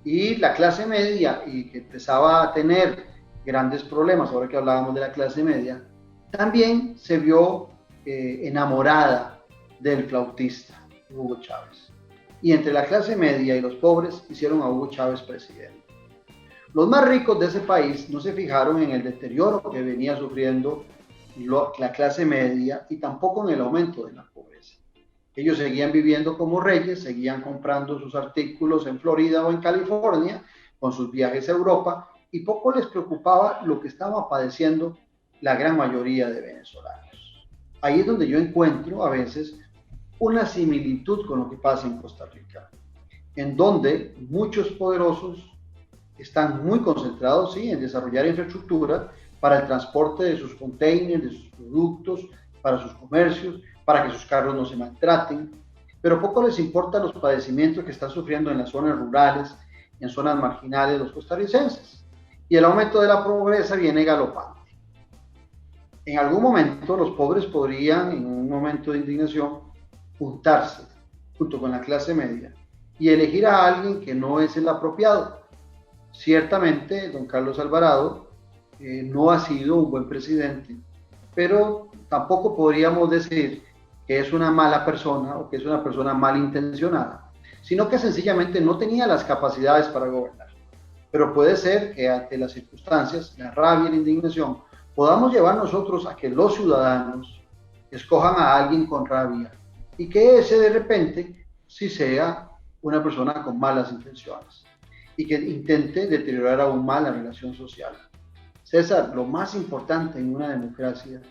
[SPEAKER 4] Y la clase media, y que empezaba a tener grandes problemas, ahora que hablábamos de la clase media, también se vio enamorada del flautista Hugo Chávez. Y entre la clase media y los pobres hicieron a Hugo Chávez presidente. Los más ricos de ese país no se fijaron en el deterioro que venía sufriendo la clase media y tampoco en el aumento de la pobreza. Ellos seguían viviendo como reyes, seguían comprando sus artículos en Florida o en California, con sus viajes a Europa, y poco les preocupaba lo que estaba padeciendo la gran mayoría de venezolanos. Ahí es donde yo encuentro a veces una similitud con lo que pasa en Costa Rica, en donde muchos poderosos están muy concentrados, sí, en desarrollar infraestructura para el transporte de sus containers, de sus productos, para sus comercios, para que sus carros no se maltraten, pero poco les importan los padecimientos que están sufriendo en las zonas rurales, en zonas marginales los costarricenses. Y el aumento de la pobreza viene galopante. En algún momento los pobres podrían, en un momento de indignación, juntarse junto con la clase media y elegir a alguien que no es el apropiado. Ciertamente, don Carlos Alvarado no ha sido un buen presidente, pero tampoco podríamos decir que es una mala persona o que es una persona malintencionada, sino que sencillamente no tenía las capacidades para gobernar. Pero puede ser que ante las circunstancias, la rabia y la indignación, podamos llevar nosotros a que los ciudadanos escojan a alguien con rabia y que ese de repente sí sea una persona con malas intenciones y que intente deteriorar aún más la relación social. César, lo más importante en una democracia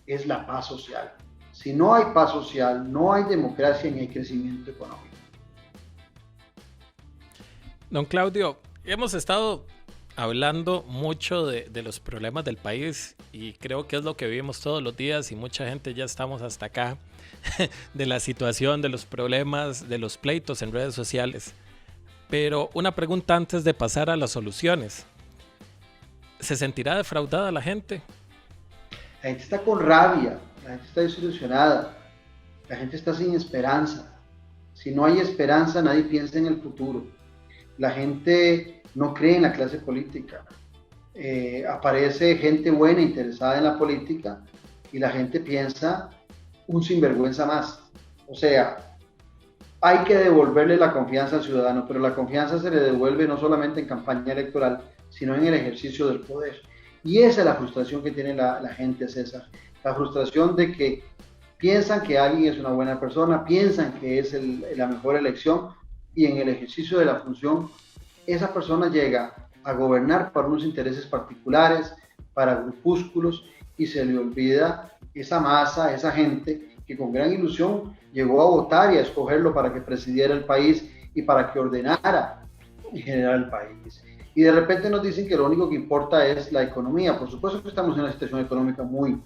[SPEAKER 4] es la paz social. Si no hay paz social, no hay democracia ni hay crecimiento económico.
[SPEAKER 3] Don Claudio, hemos estado hablando mucho de los problemas del país y creo que es lo que vivimos todos los días y mucha gente ya estamos hasta acá de la situación, de los problemas, de los pleitos en redes sociales. Pero una pregunta antes de pasar a las soluciones. ¿Se sentirá defraudada la gente?
[SPEAKER 4] La gente está con rabia, la gente está desilusionada, la gente está sin esperanza. Si no hay esperanza, nadie piensa en el futuro. La gente no cree en la clase política. Aparece gente buena interesada en la política y la gente piensa un sinvergüenza más. O sea, hay que devolverle la confianza al ciudadano, pero la confianza se le devuelve no solamente en campaña electoral, sino en el ejercicio del poder. Y esa es la frustración que tiene la gente, César. La frustración de que piensan que alguien es una buena persona, piensan que es la mejor elección y en el ejercicio de la función, esa persona llega a gobernar para unos intereses particulares, para grupúsculos y se le olvida esa masa, esa gente que con gran ilusión llegó a votar y a escogerlo para que presidiera el país y para que ordenara en general el país. Y de repente nos dicen que lo único que importa es la economía. Por supuesto que estamos en una situación económica muy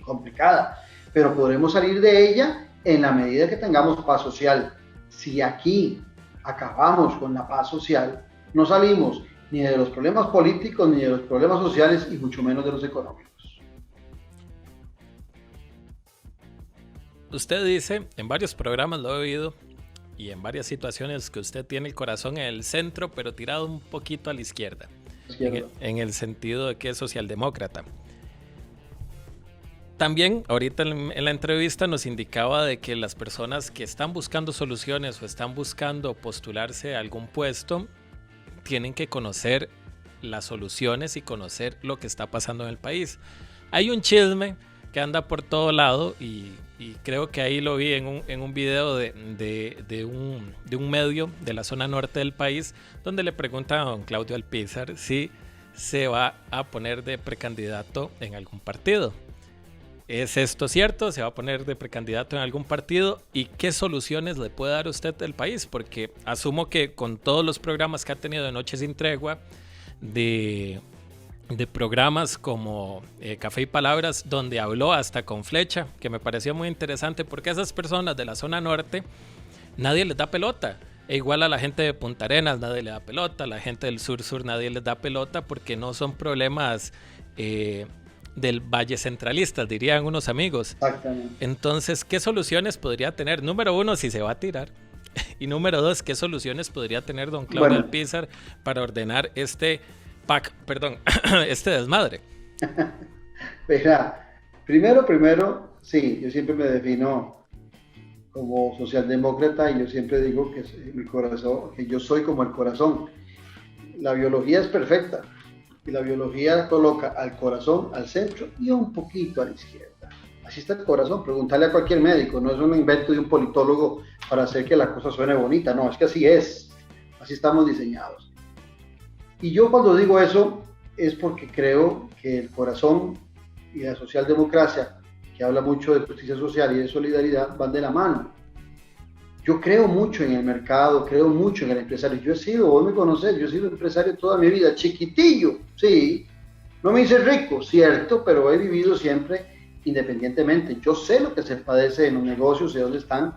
[SPEAKER 4] complicada, pero podremos salir de ella en la medida que tengamos paz social. Si aquí acabamos con la paz social, no salimos ni de los problemas políticos, ni de los problemas sociales, y mucho menos de los económicos.
[SPEAKER 3] Usted dice, en varios programas lo he oído, y en varias situaciones, que usted tiene el corazón en el centro, pero tirado un poquito a la izquierda. En el sentido de que es socialdemócrata. También, ahorita en la entrevista nos indicaba de que las personas que están buscando soluciones o están buscando postularse a algún puesto, tienen que conocer las soluciones y conocer lo que está pasando en el país. Hay un chisme que anda por todo lado y creo que ahí lo vi en un video de un medio de la zona norte del país, donde le preguntan a don Claudio Alpizar si se va a poner de precandidato en algún partido. ¿Es esto cierto? ¿Se va a poner de precandidato en algún partido? ¿Y qué soluciones le puede dar usted al país? Porque asumo que con todos los programas que ha tenido de Noche Sin Tregua, de programas como Café y Palabras, donde habló hasta con Flecha, que me pareció muy interesante, porque a esas personas de la zona norte nadie les da pelota. E igual a la gente de Punta Arenas nadie le da pelota, a la gente del sur nadie les da pelota, porque no son problemas del Valle Centralista, dirían unos amigos.
[SPEAKER 4] Exactamente.
[SPEAKER 3] Entonces, ¿qué soluciones podría tener? Número uno, si se va a tirar. Y número dos, ¿qué soluciones podría tener don Claudio Alpizar para ordenar este desmadre?
[SPEAKER 4] Mira, primero, sí, yo siempre me defino como socialdemócrata y yo siempre digo que mi corazón, que yo soy como el corazón. La biología es perfecta y la biología coloca al corazón al centro y un poquito a la izquierda. Así está el corazón, preguntarle a cualquier médico, no es un invento de un politólogo para hacer que la cosa suene bonita, no, es que así es, así estamos diseñados. Y yo cuando digo eso es porque creo que el corazón y la socialdemocracia, que habla mucho de justicia social y de solidaridad, van de la mano. Yo creo mucho en el mercado, creo mucho en el empresario. Vos me conocés, yo he sido empresario toda mi vida, chiquitillo, sí. No me hice rico, cierto, pero he vivido siempre independientemente. Yo sé lo que se padece en los negocios, sé dónde están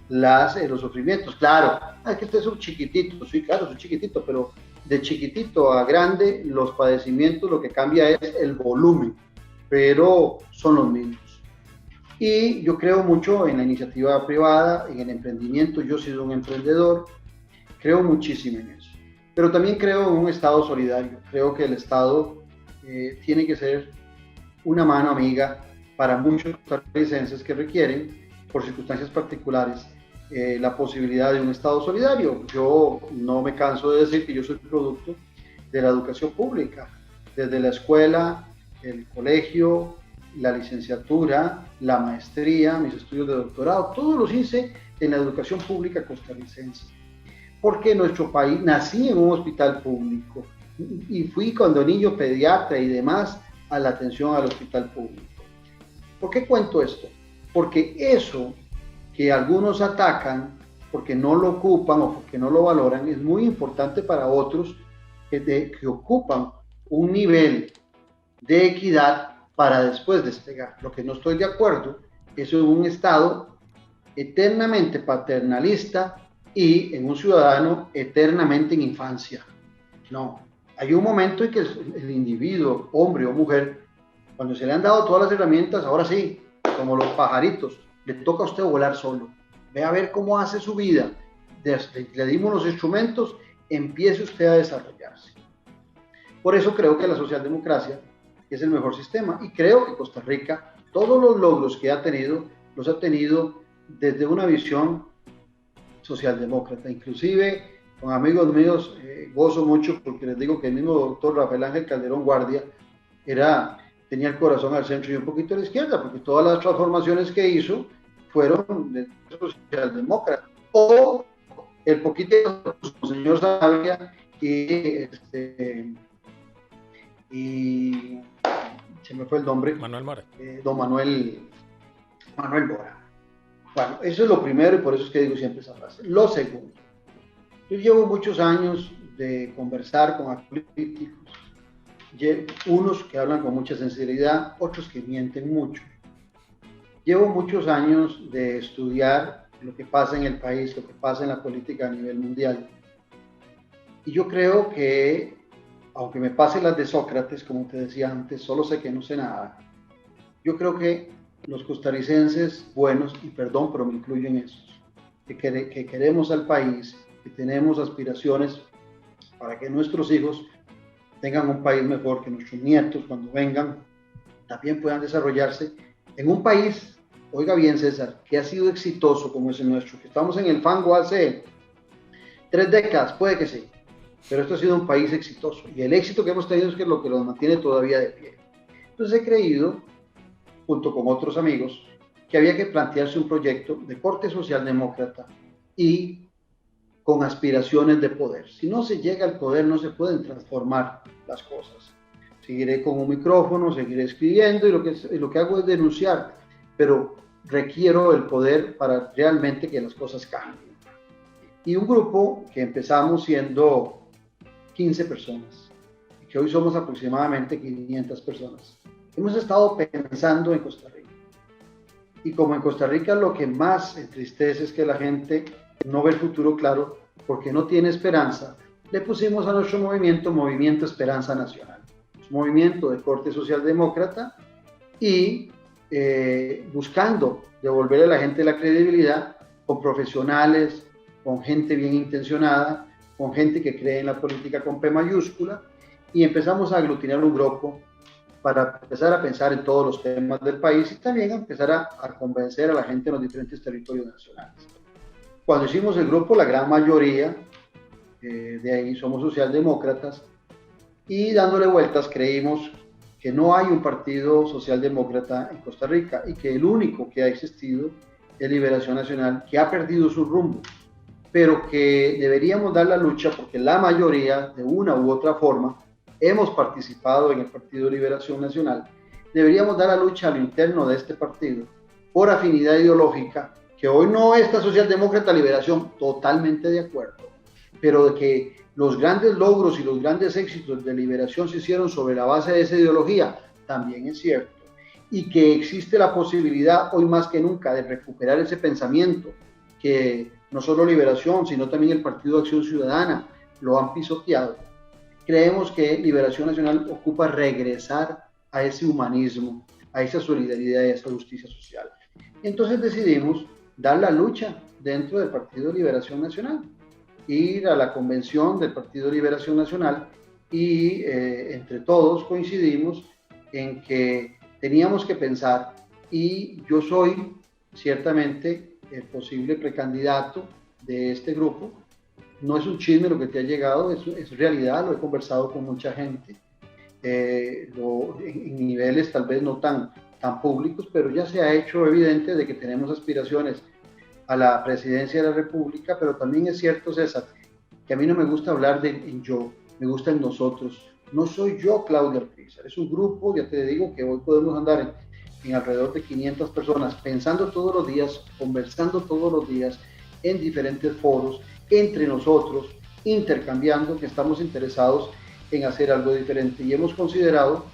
[SPEAKER 4] los sufrimientos. Claro, es que usted es un chiquitito, sí, claro, soy chiquitito, pero de chiquitito a grande, los padecimientos lo que cambia es el volumen, pero son los mismos. Y yo creo mucho en la iniciativa privada, en el emprendimiento. Yo he sido un emprendedor, creo muchísimo en eso. Pero también creo en un Estado solidario. Creo que el Estado tiene que ser una mano amiga para muchos costarricenses que requieren, por circunstancias particulares, la posibilidad de un Estado solidario. Yo no me canso de decir que yo soy producto de la educación pública, desde la escuela, el colegio, la licenciatura, la maestría, mis estudios de doctorado, todos los hice en la educación pública costarricense. Porque en nuestro país, nací en un hospital público y fui cuando niño pediatra y demás a la atención al hospital público. ¿Por qué cuento esto? Porque eso que algunos atacan porque no lo ocupan o porque no lo valoran es muy importante para otros que ocupan un nivel de equidad para después despegar. Lo que no estoy de acuerdo es en un Estado eternamente paternalista y en un ciudadano eternamente en infancia. No, hay un momento en que el individuo, hombre o mujer, cuando se le han dado todas las herramientas, ahora sí, como los pajaritos, le toca a usted volar solo. Ve a ver cómo hace su vida. Desde que le dimos los instrumentos, empiece usted a desarrollarse. Por eso creo que la socialdemocracia es el mejor sistema y creo que Costa Rica, todos los logros que ha tenido, los ha tenido desde una visión socialdemócrata. Inclusive con amigos míos gozo mucho porque les digo que el mismo doctor Rafael Ángel Calderón Guardia tenía el corazón al centro y un poquito a la izquierda, porque todas las transformaciones que hizo fueron de socialdemócrata. O el poquito del señor Savia y se me fue el nombre.
[SPEAKER 3] Manuel Mora.
[SPEAKER 4] Don Manuel Mora. Bueno, eso es lo primero y por eso es que digo siempre esa frase. Lo segundo, yo llevo muchos años de conversar con políticos, unos que hablan con mucha sinceridad, otros que mienten mucho. Llevo muchos años de estudiar lo que pasa en el país, lo que pasa en la política a nivel mundial. Y yo creo que, aunque me pase las de Sócrates, como te decía antes, solo sé que no sé nada. Yo creo que los costarricenses buenos, y perdón, pero me incluyo en esos, que queremos al país, que tenemos aspiraciones para que nuestros hijos tengan un país mejor, que nuestros nietos cuando vengan también puedan desarrollarse en un país, oiga bien César, que ha sido exitoso como es el nuestro, que estamos en el fango hace 3 décadas, puede que sí, pero esto ha sido un país exitoso y el éxito que hemos tenido es que lo que nos mantiene todavía de pie. Entonces he creído, junto con otros amigos, que había que plantearse un proyecto de corte socialdemócrata y con aspiraciones de poder. Si no se llega al poder, no se pueden transformar las cosas. Seguiré con un micrófono, seguiré escribiendo y lo que hago es denunciar, pero requiero el poder para realmente que las cosas cambien. Y un grupo que empezamos siendo 15 personas, y que hoy somos aproximadamente 500 personas. Hemos estado pensando en Costa Rica. Y como en Costa Rica lo que más entristece es que la gente no ve el futuro claro porque no tiene esperanza, le pusimos a nuestro movimiento Movimiento Esperanza Nacional. Es un movimiento de corte socialdemócrata y buscando devolverle a la gente la credibilidad con profesionales, con gente bien intencionada, con gente que cree en la política con P mayúscula, y empezamos a aglutinar un grupo para empezar a pensar en todos los temas del país y también empezar a convencer a la gente en los diferentes territorios nacionales. Cuando hicimos el grupo, la gran mayoría de ahí somos socialdemócratas, y dándole vueltas creímos que no hay un partido socialdemócrata en Costa Rica y que el único que ha existido es Liberación Nacional, que ha perdido su rumbo, pero que deberíamos dar la lucha porque la mayoría, de una u otra forma, hemos participado en el Partido Liberación Nacional. Deberíamos dar la lucha a lo interno de este partido por afinidad ideológica, que hoy no está Socialdemócrata Liberación, totalmente de acuerdo, pero de que los grandes logros y los grandes éxitos de Liberación se hicieron sobre la base de esa ideología, también es cierto, y que existe la posibilidad hoy más que nunca de recuperar ese pensamiento que no solo Liberación, sino también el Partido de Acción Ciudadana lo han pisoteado. Creemos que Liberación Nacional ocupa regresar a ese humanismo, a esa solidaridad y a esa justicia social. Entonces decidimos dar la lucha dentro del Partido Liberación Nacional, ir a la convención del Partido Liberación Nacional y entre todos coincidimos en que teníamos que pensar, y yo soy ciertamente el posible precandidato de este grupo. No es un chisme lo que te ha llegado, es realidad, lo he conversado con mucha gente, en niveles tal vez no tan públicos, pero ya se ha hecho evidente de que tenemos aspiraciones a la presidencia de la República, pero también es cierto, César, que a mí no me gusta hablar en yo, me gusta en nosotros. No soy yo, Claudia Alpizar, es un grupo, ya te digo, que hoy podemos andar en alrededor de 500 personas, pensando todos los días, conversando todos los días, en diferentes foros, entre nosotros, intercambiando, que estamos interesados en hacer algo diferente. Y hemos considerado,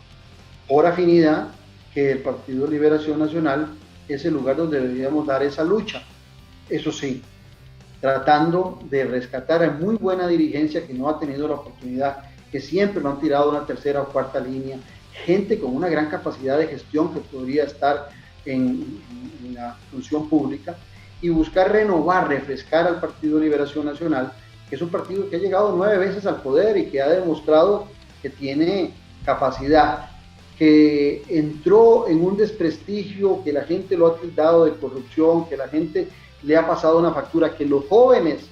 [SPEAKER 4] por afinidad, que el Partido Liberación Nacional es el lugar donde deberíamos dar esa lucha. Eso sí, tratando de rescatar a muy buena dirigencia que no ha tenido la oportunidad, que siempre lo han tirado a una tercera o cuarta línea, gente con una gran capacidad de gestión que podría estar en la función pública, y buscar renovar, refrescar al Partido Liberación Nacional, que es un partido que ha llegado 9 veces al poder y que ha demostrado que tiene capacidad, que entró en un desprestigio, que la gente lo ha tildado de corrupción, que la gente le ha pasado una factura, que los jóvenes,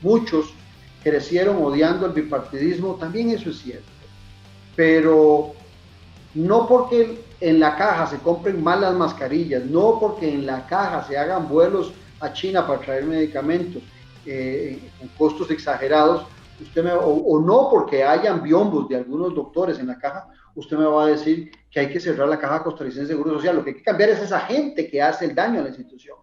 [SPEAKER 4] muchos, crecieron odiando el bipartidismo, también eso es cierto. Pero no porque en la caja se compren mal las mascarillas, no porque en la caja se hagan vuelos a China para traer medicamentos con costos exagerados, o no porque hayan biombos de algunos doctores en la caja, usted me va a decir que hay que cerrar la Caja Costarricense de Seguro Social. Lo que hay que cambiar es esa gente que hace el daño a la institución.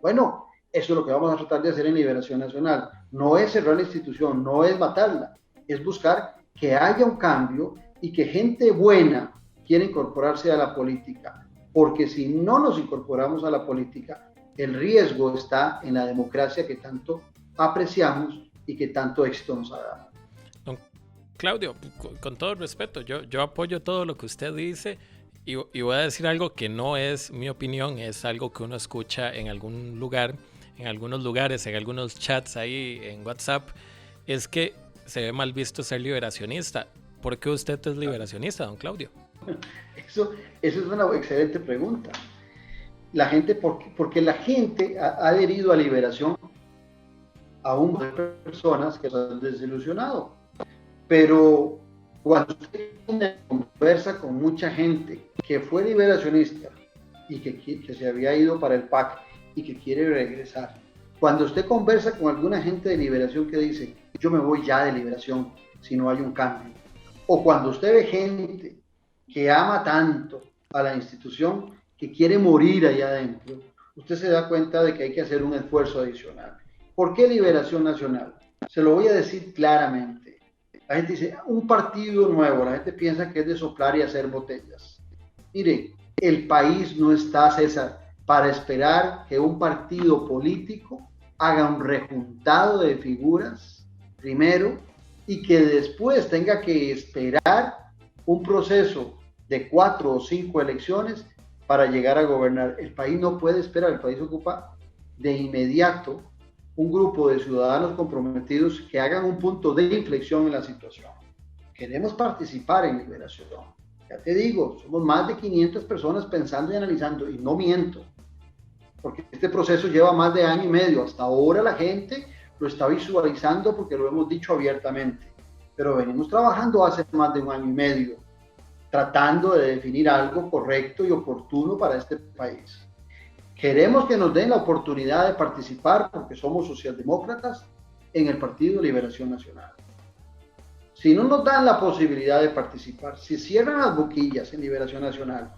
[SPEAKER 4] Bueno, eso es lo que vamos a tratar de hacer en Liberación Nacional. No es cerrar la institución, no es matarla, es buscar que haya un cambio y que gente buena quiera incorporarse a la política, porque si no nos incorporamos a la política, el riesgo está en la democracia que tanto apreciamos y que tanto éxito nos ha dado.
[SPEAKER 3] Don Claudio, con todo respeto, yo apoyo todo lo que usted dice y voy a decir algo que no es mi opinión, es algo que uno escucha en algún lugar, en algunos lugares, en algunos chats ahí en WhatsApp, es que se ve mal visto ser liberacionista. ¿Por qué usted es liberacionista, don Claudio?
[SPEAKER 4] Eso es una excelente pregunta. La gente, porque la gente ha adherido a Liberación aún de personas que se han desilusionado. Pero cuando usted conversa con mucha gente que fue liberacionista y que se había ido para el PAC y que quiere regresar, cuando usted conversa con alguna gente de Liberación que dice, yo me voy ya de Liberación si no hay un cambio, o cuando usted ve gente que ama tanto a la institución que quiere morir allá adentro, usted se da cuenta de que hay que hacer un esfuerzo adicional. ¿Por qué Liberación Nacional? Se lo voy a decir claramente. La gente dice, un partido nuevo, la gente piensa que es de soplar y hacer botellas. Mire, el país no está, César, para esperar que un partido político haga un rejuntado de figuras, primero, y que después tenga que esperar un proceso de 4 o 5 elecciones para llegar a gobernar. El país no puede esperar, el país ocupa de inmediato un grupo de ciudadanos comprometidos que hagan un punto de inflexión en la situación. Queremos participar en Liberación. Ya te digo, somos más de 500 personas pensando y analizando, y no miento, porque este proceso lleva más de año y medio. Hasta ahora la gente lo está visualizando porque lo hemos dicho abiertamente, pero venimos trabajando hace más de un año y medio, tratando de definir algo correcto y oportuno para este país. Queremos que nos den la oportunidad de participar, porque somos socialdemócratas, en el Partido de Liberación Nacional. Si no nos dan la posibilidad de participar, si cierran las boquillas en Liberación Nacional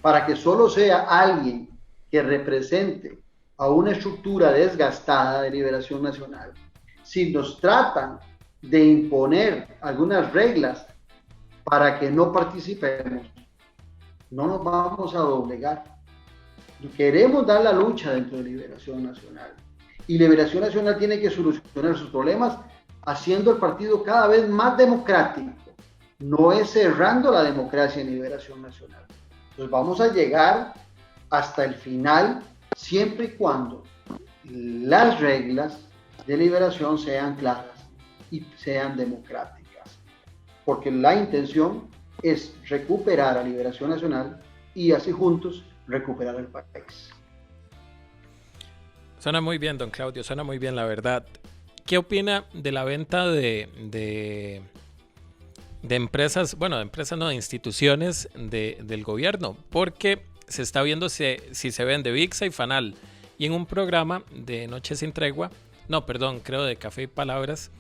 [SPEAKER 4] para que solo sea alguien que represente a una estructura desgastada de Liberación Nacional, si nos tratan de imponer algunas reglas para que no participemos, no nos vamos a doblegar. Queremos dar la lucha dentro de Liberación Nacional. Y Liberación Nacional tiene que solucionar sus problemas haciendo el partido cada vez más democrático. No es cerrando la democracia en Liberación Nacional. Entonces vamos a llegar hasta el final, siempre y cuando las reglas de liberación sean claras y sean democráticas. Porque la intención es recuperar a Liberación Nacional y así juntos recuperar el país.
[SPEAKER 3] Suena muy bien, don Claudio, suena muy bien, la verdad. ¿Qué opina de la venta de empresas, bueno, de empresas no, de instituciones del gobierno? Porque se está viendo si se vende VIXA y FANAL. Y en un programa de Noche Sin Tregua, no, perdón, creo de Café y Palabras,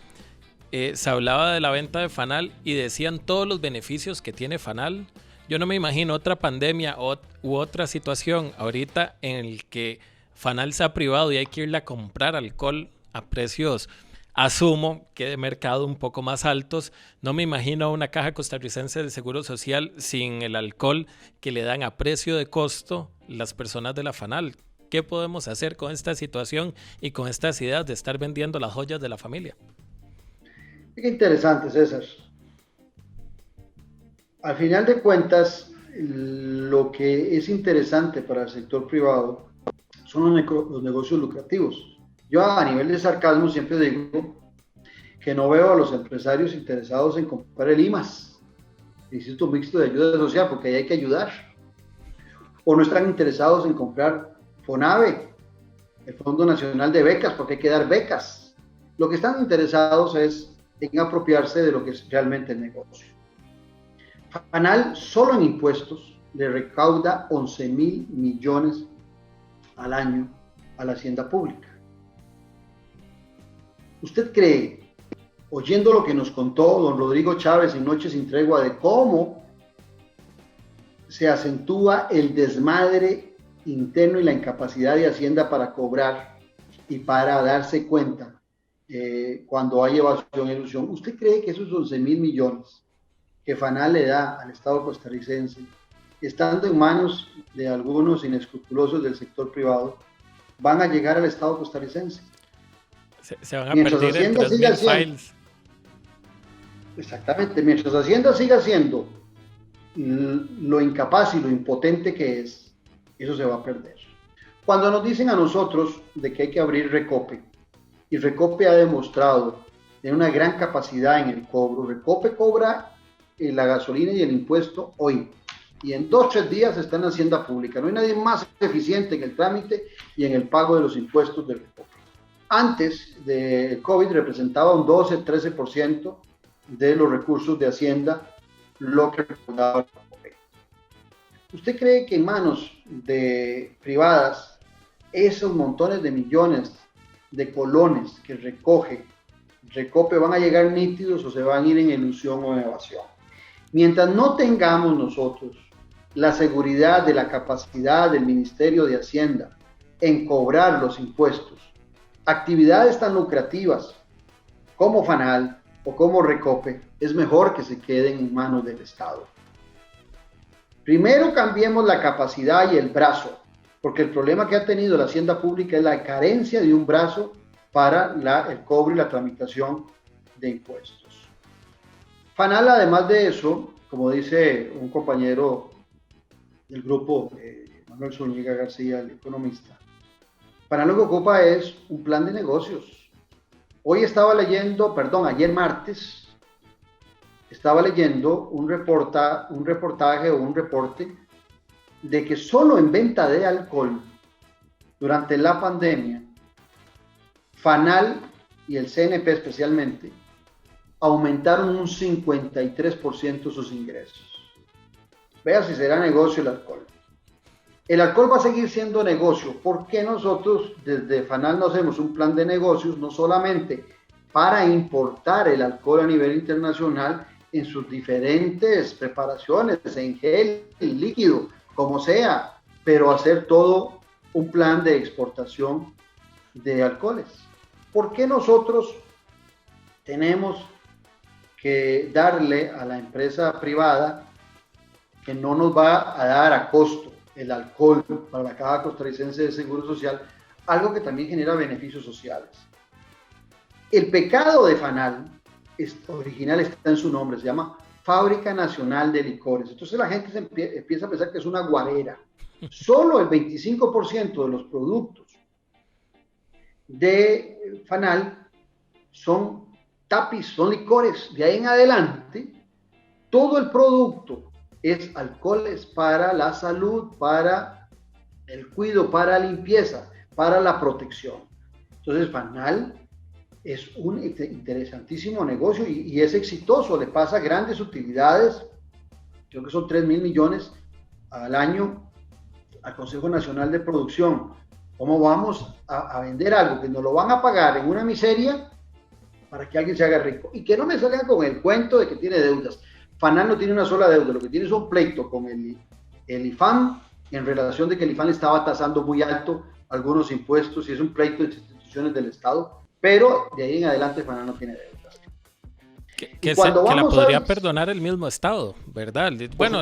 [SPEAKER 3] se hablaba de la venta de FANAL y decían todos los beneficios que tiene FANAL. Yo no me imagino otra pandemia u otra situación ahorita en el que FANAL se ha privado y hay que irle a comprar alcohol a precios, asumo que de mercado un poco más altos. No me imagino una caja costarricense de Seguro Social sin el alcohol que le dan a precio de costo las personas de la FANAL. ¿Qué podemos hacer con esta situación y con estas ideas de estar vendiendo las joyas de la familia?
[SPEAKER 4] Qué interesante, César. Al final de cuentas, lo que es interesante para el sector privado son los negocios lucrativos. Yo a nivel de sarcasmo siempre digo que no veo a los empresarios interesados en comprar el IMAS, el Instituto Mixto de Ayuda Social, porque ahí hay que ayudar. O no están interesados en comprar FONAVE, el Fondo Nacional de Becas, porque hay que dar becas. Lo que están interesados es en apropiarse de lo que es realmente el negocio. FANAL solo en impuestos le recauda 11.000 millones al año a la hacienda pública. ¿Usted cree, oyendo lo que nos contó don Rodrigo Chávez en Noche Sin Tregua, de cómo se acentúa el desmadre interno y la incapacidad de Hacienda para cobrar y para darse cuenta cuando hay evasión e ilusión? ¿Usted cree que esos 11.000 millones que FANAL le da al Estado costarricense, estando en manos de algunos inescrupulosos del sector privado, van a llegar al Estado costarricense?
[SPEAKER 3] Se van a perder en 3.000 files.
[SPEAKER 4] Exactamente, mientras Hacienda siga siendo lo incapaz y lo impotente que es, eso se va a perder. Cuando nos dicen a nosotros de que hay que abrir Recope, y Recope ha demostrado tener una gran capacidad en el cobro, Recope cobra la gasolina y el impuesto hoy, y en 2 o 3 días está en la hacienda pública. No hay nadie más eficiente en el trámite y en el pago de los impuestos de Recope. Antes del COVID representaba un 12-13% de los recursos de Hacienda lo que recaudaba Recope. ¿Usted cree que en manos de privadas esos montones de millones de colones que recoge Recope van a llegar nítidos o se van a ir en ilusión o en evasión? Mientras no tengamos nosotros la seguridad de la capacidad del Ministerio de Hacienda en cobrar los impuestos, actividades tan lucrativas como FANAL o como Recope, es mejor que se queden en manos del Estado. Primero cambiemos la capacidad y el brazo, porque el problema que ha tenido la Hacienda Pública es la carencia de un brazo para el cobro y la tramitación de impuestos. FANAL, además de eso, como dice un compañero del grupo, Manuel Zúñiga García, el economista, FANAL lo que ocupa es un plan de negocios. Ayer martes, estaba leyendo un reportaje o un reporte de que solo en venta de alcohol durante la pandemia, FANAL y el CNP especialmente aumentaron un 53% sus ingresos. Vea si será negocio el alcohol. El alcohol va a seguir siendo negocio. ¿Por qué nosotros desde FANAL no hacemos un plan de negocios no solamente para importar el alcohol a nivel internacional en sus diferentes preparaciones, en gel, en líquido, como sea, pero hacer todo un plan de exportación de alcoholes? ¿Por qué nosotros tenemos que darle a la empresa privada que no nos va a dar a costo el alcohol para la Caja Costarricense de Seguro Social, algo que también genera beneficios sociales? El pecado de FANAL original está en su nombre, se llama Fábrica Nacional de Licores. Entonces la gente empieza a pensar que es una guarera. Solo el 25% de los productos de FANAL son tapiz, son licores. De ahí en adelante, todo el producto es alcoholes para la salud, para el cuidado, para la limpieza, para la protección. Entonces FANAL es un interesantísimo negocio y es exitoso, le pasa grandes utilidades, creo que son 3.000 millones al año al Consejo Nacional de Producción. ¿Cómo vamos a vender algo que nos lo van a pagar en una miseria para que alguien se haga rico? Y que no me salgan con el cuento de que tiene deudas. FANAL no tiene una sola deuda, lo que tiene es un pleito con el IFAM en relación de que el IFAM estaba tasando muy alto algunos impuestos y es un pleito de instituciones del Estado, pero de ahí en adelante FANAL no tiene deudas.
[SPEAKER 3] Que la podría perdonar el mismo Estado, ¿verdad? Bueno,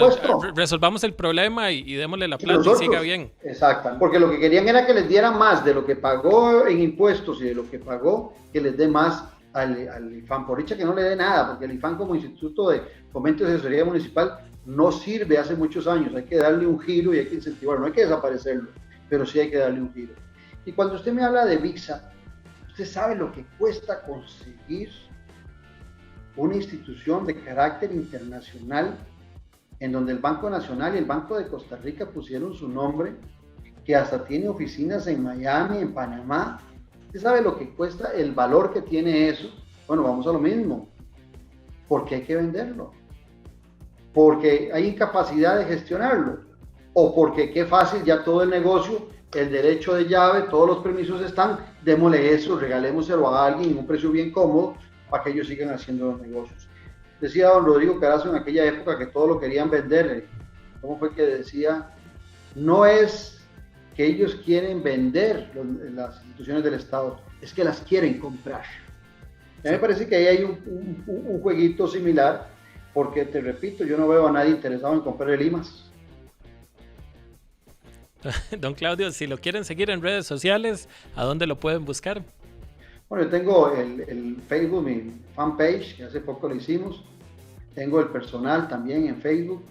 [SPEAKER 3] resolvamos el problema y démosle la plata y siga bien.
[SPEAKER 4] Exacto, porque lo que querían era que les diera más de lo que pagó en impuestos y de lo que pagó, que les dé más al IFAM. Por dicha que no le dé nada, porque el IFAM como Instituto de Fomento y Asesoría Municipal no sirve hace muchos años. Hay que darle un giro y hay que incentivarlo, no hay que desaparecerlo, pero sí hay que darle un giro. Y cuando usted me habla de VIXA, usted sabe lo que cuesta conseguir una institución de carácter internacional en donde el Banco Nacional y el Banco de Costa Rica pusieron su nombre, que hasta tiene oficinas en Miami, en Panamá. ¿Usted sabe lo que cuesta, el valor que tiene eso? Bueno, vamos a lo mismo. ¿Por qué hay que venderlo? ¿Porque hay incapacidad de gestionarlo? ¿O porque qué fácil ya todo el negocio, el derecho de llave, todos los permisos están, démosle eso, regalémoselo a alguien en un precio bien cómodo para que ellos sigan haciendo los negocios? Decía don Rodrigo Carazo en aquella época que todo lo querían vender. ¿Cómo fue que decía? No es que ellos quieren vender las instituciones del Estado, es que las quieren comprar. A mí me parece que ahí hay un jueguito similar, porque te repito, yo no veo a nadie interesado en comprar el IMAS.
[SPEAKER 3] Don Claudio, si lo quieren seguir en redes sociales, ¿a dónde lo pueden buscar?
[SPEAKER 4] Bueno, yo tengo el Facebook, mi fanpage, que hace poco lo hicimos. Tengo el personal también en Facebook.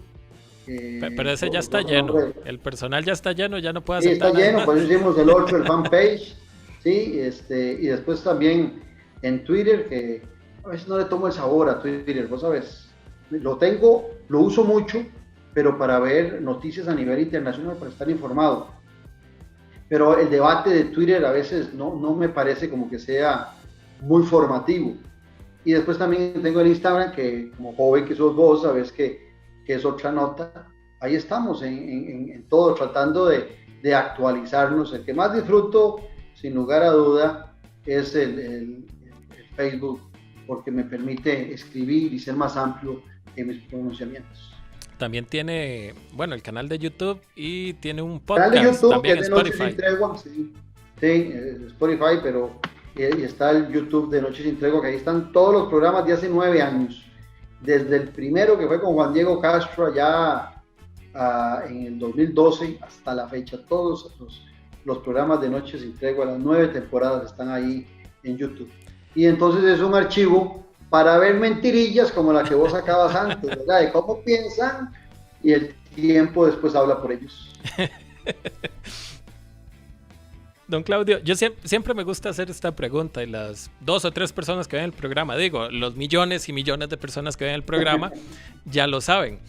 [SPEAKER 3] Pero ese ya está lleno. El personal ya está lleno, ya no puede aceptar.
[SPEAKER 4] Sí, está lleno, por eso hicimos el otro, el fanpage. Sí, y después también en Twitter, que a veces no le tomo el sabor a Twitter, vos sabes. Lo tengo, lo uso mucho, pero para ver noticias a nivel internacional, para estar informado. Pero el debate de Twitter a veces no me parece como que sea muy formativo. Y después también tengo el Instagram, que como joven que sos vos, sabes que es otra nota. Ahí estamos en todo, tratando de actualizarnos. El que más disfruto, sin lugar a duda, es el Facebook, porque me permite escribir y ser más amplio en mis pronunciamientos.
[SPEAKER 3] También tiene, bueno, el canal de YouTube y tiene un
[SPEAKER 4] Canal de
[SPEAKER 3] podcast
[SPEAKER 4] YouTube,
[SPEAKER 3] también
[SPEAKER 4] que es
[SPEAKER 3] en
[SPEAKER 4] de Noches
[SPEAKER 3] Spotify.
[SPEAKER 4] Sin Tregua, sí, Spotify, pero y está el YouTube de Noches Sin Tregua, que ahí están todos los programas de hace 9 años. Desde el primero, que fue con Juan Diego Castro allá en el 2012 hasta la fecha, todos los programas de Noches Sin Tregua, las 9 temporadas están ahí en YouTube. Y entonces es un archivo para ver mentirillas como la que vos sacabas antes, ¿verdad? De cómo piensan y el tiempo después habla por ellos.
[SPEAKER 3] Don Claudio, yo siempre me gusta hacer esta pregunta y las 2 o 3 personas que ven el programa, digo, los millones y millones de personas que ven el programa ya lo saben.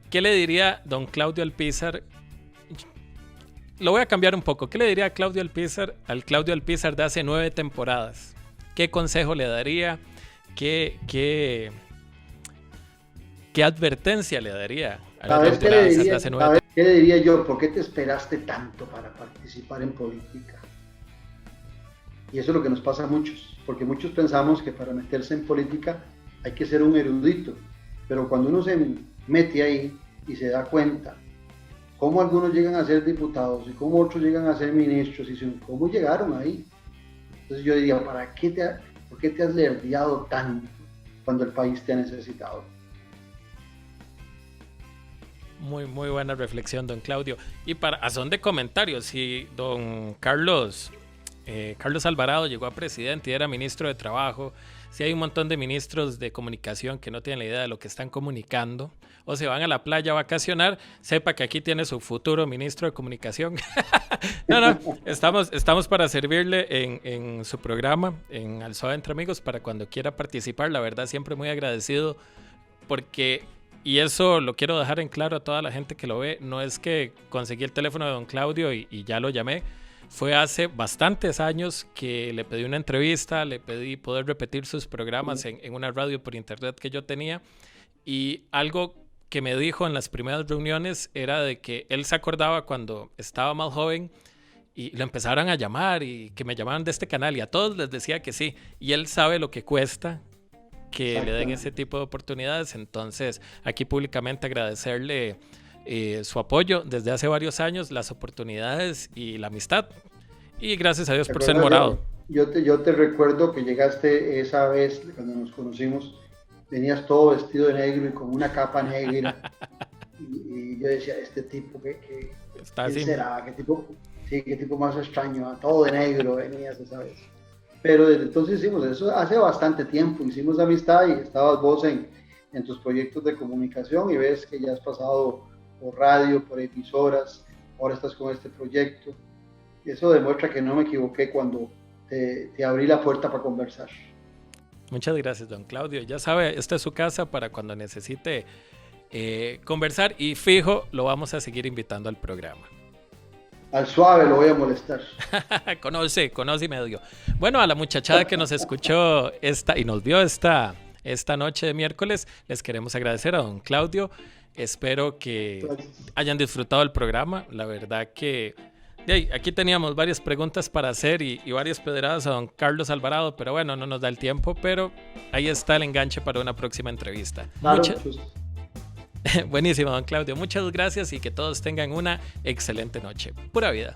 [SPEAKER 3] ¿Qué le diría don Claudio Alpizar? Lo voy a cambiar un poco. ¿Qué le diría a Claudio Alpizar de hace 9 temporadas? ¿Qué consejo le daría? ¿Qué advertencia le daría a las temporadas de hace 9 temporadas?
[SPEAKER 4] ¿Qué le diría yo? ¿Por qué te esperaste tanto para participar en política? Y eso es lo que nos pasa a muchos, porque muchos pensamos que para meterse en política hay que ser un erudito, pero cuando uno se mete ahí y se da cuenta cómo algunos llegan a ser diputados y cómo otros llegan a ser ministros y cómo llegaron ahí. Entonces yo diría, ¿por qué te has lerdeado tanto cuando el país te ha necesitado?
[SPEAKER 3] Muy, muy buena reflexión, don Claudio. Y a son de comentarios, si don Carlos Alvarado llegó a presidente y era ministro de Trabajo, si hay un montón de ministros de comunicación que no tienen la idea de lo que están comunicando, o se van a la playa a vacacionar, sepa que aquí tiene su futuro ministro de comunicación. No, estamos para servirle en su programa, en Al Suave Entre Amigos, para cuando quiera participar. La verdad, siempre muy agradecido porque... Y eso lo quiero dejar en claro a toda la gente que lo ve. No es que conseguí el teléfono de don Claudio y ya lo llamé. Fue hace bastantes años que le pedí una entrevista, le pedí poder repetir sus programas en una radio por internet que yo tenía. Y algo que me dijo en las primeras reuniones era de que él se acordaba cuando estaba más joven y lo empezaron a llamar y que me llamaban de este canal y a todos les decía que sí. Y él sabe lo que cuesta que le den ese tipo de oportunidades. Entonces, aquí públicamente agradecerle su apoyo desde hace varios años, las oportunidades y la amistad. Y gracias a Dios por ser morado.
[SPEAKER 4] Yo te recuerdo que llegaste esa vez, cuando nos conocimos, venías todo vestido de negro y con una capa negra. y yo decía, este tipo, ¿qué será? ¿Qué tipo más extraño? Todo de negro venías esa vez. Pero desde entonces hicimos eso hace bastante tiempo, hicimos amistad y estabas vos en tus proyectos de comunicación y ves que ya has pasado por radio, por emisoras, ahora estás con este proyecto. Y eso demuestra que no me equivoqué cuando te abrí la puerta para conversar.
[SPEAKER 3] Muchas gracias, don Claudio. Ya sabe, esta es su casa para cuando necesite conversar y fijo, lo vamos a seguir invitando al programa.
[SPEAKER 4] Al suave lo voy a molestar.
[SPEAKER 3] conoce y medio. Bueno, a la muchachada que nos escuchó y nos vio esta noche de miércoles, les queremos agradecer a don Claudio. Espero que hayan disfrutado el programa. La verdad que aquí teníamos varias preguntas para hacer y varias pedradas a don Carlos Alvarado, pero bueno, no nos da el tiempo, pero ahí está el enganche para una próxima entrevista.
[SPEAKER 4] Claro,
[SPEAKER 3] Buenísimo, don Claudio. Muchas gracias y que todos tengan una excelente noche. Pura vida.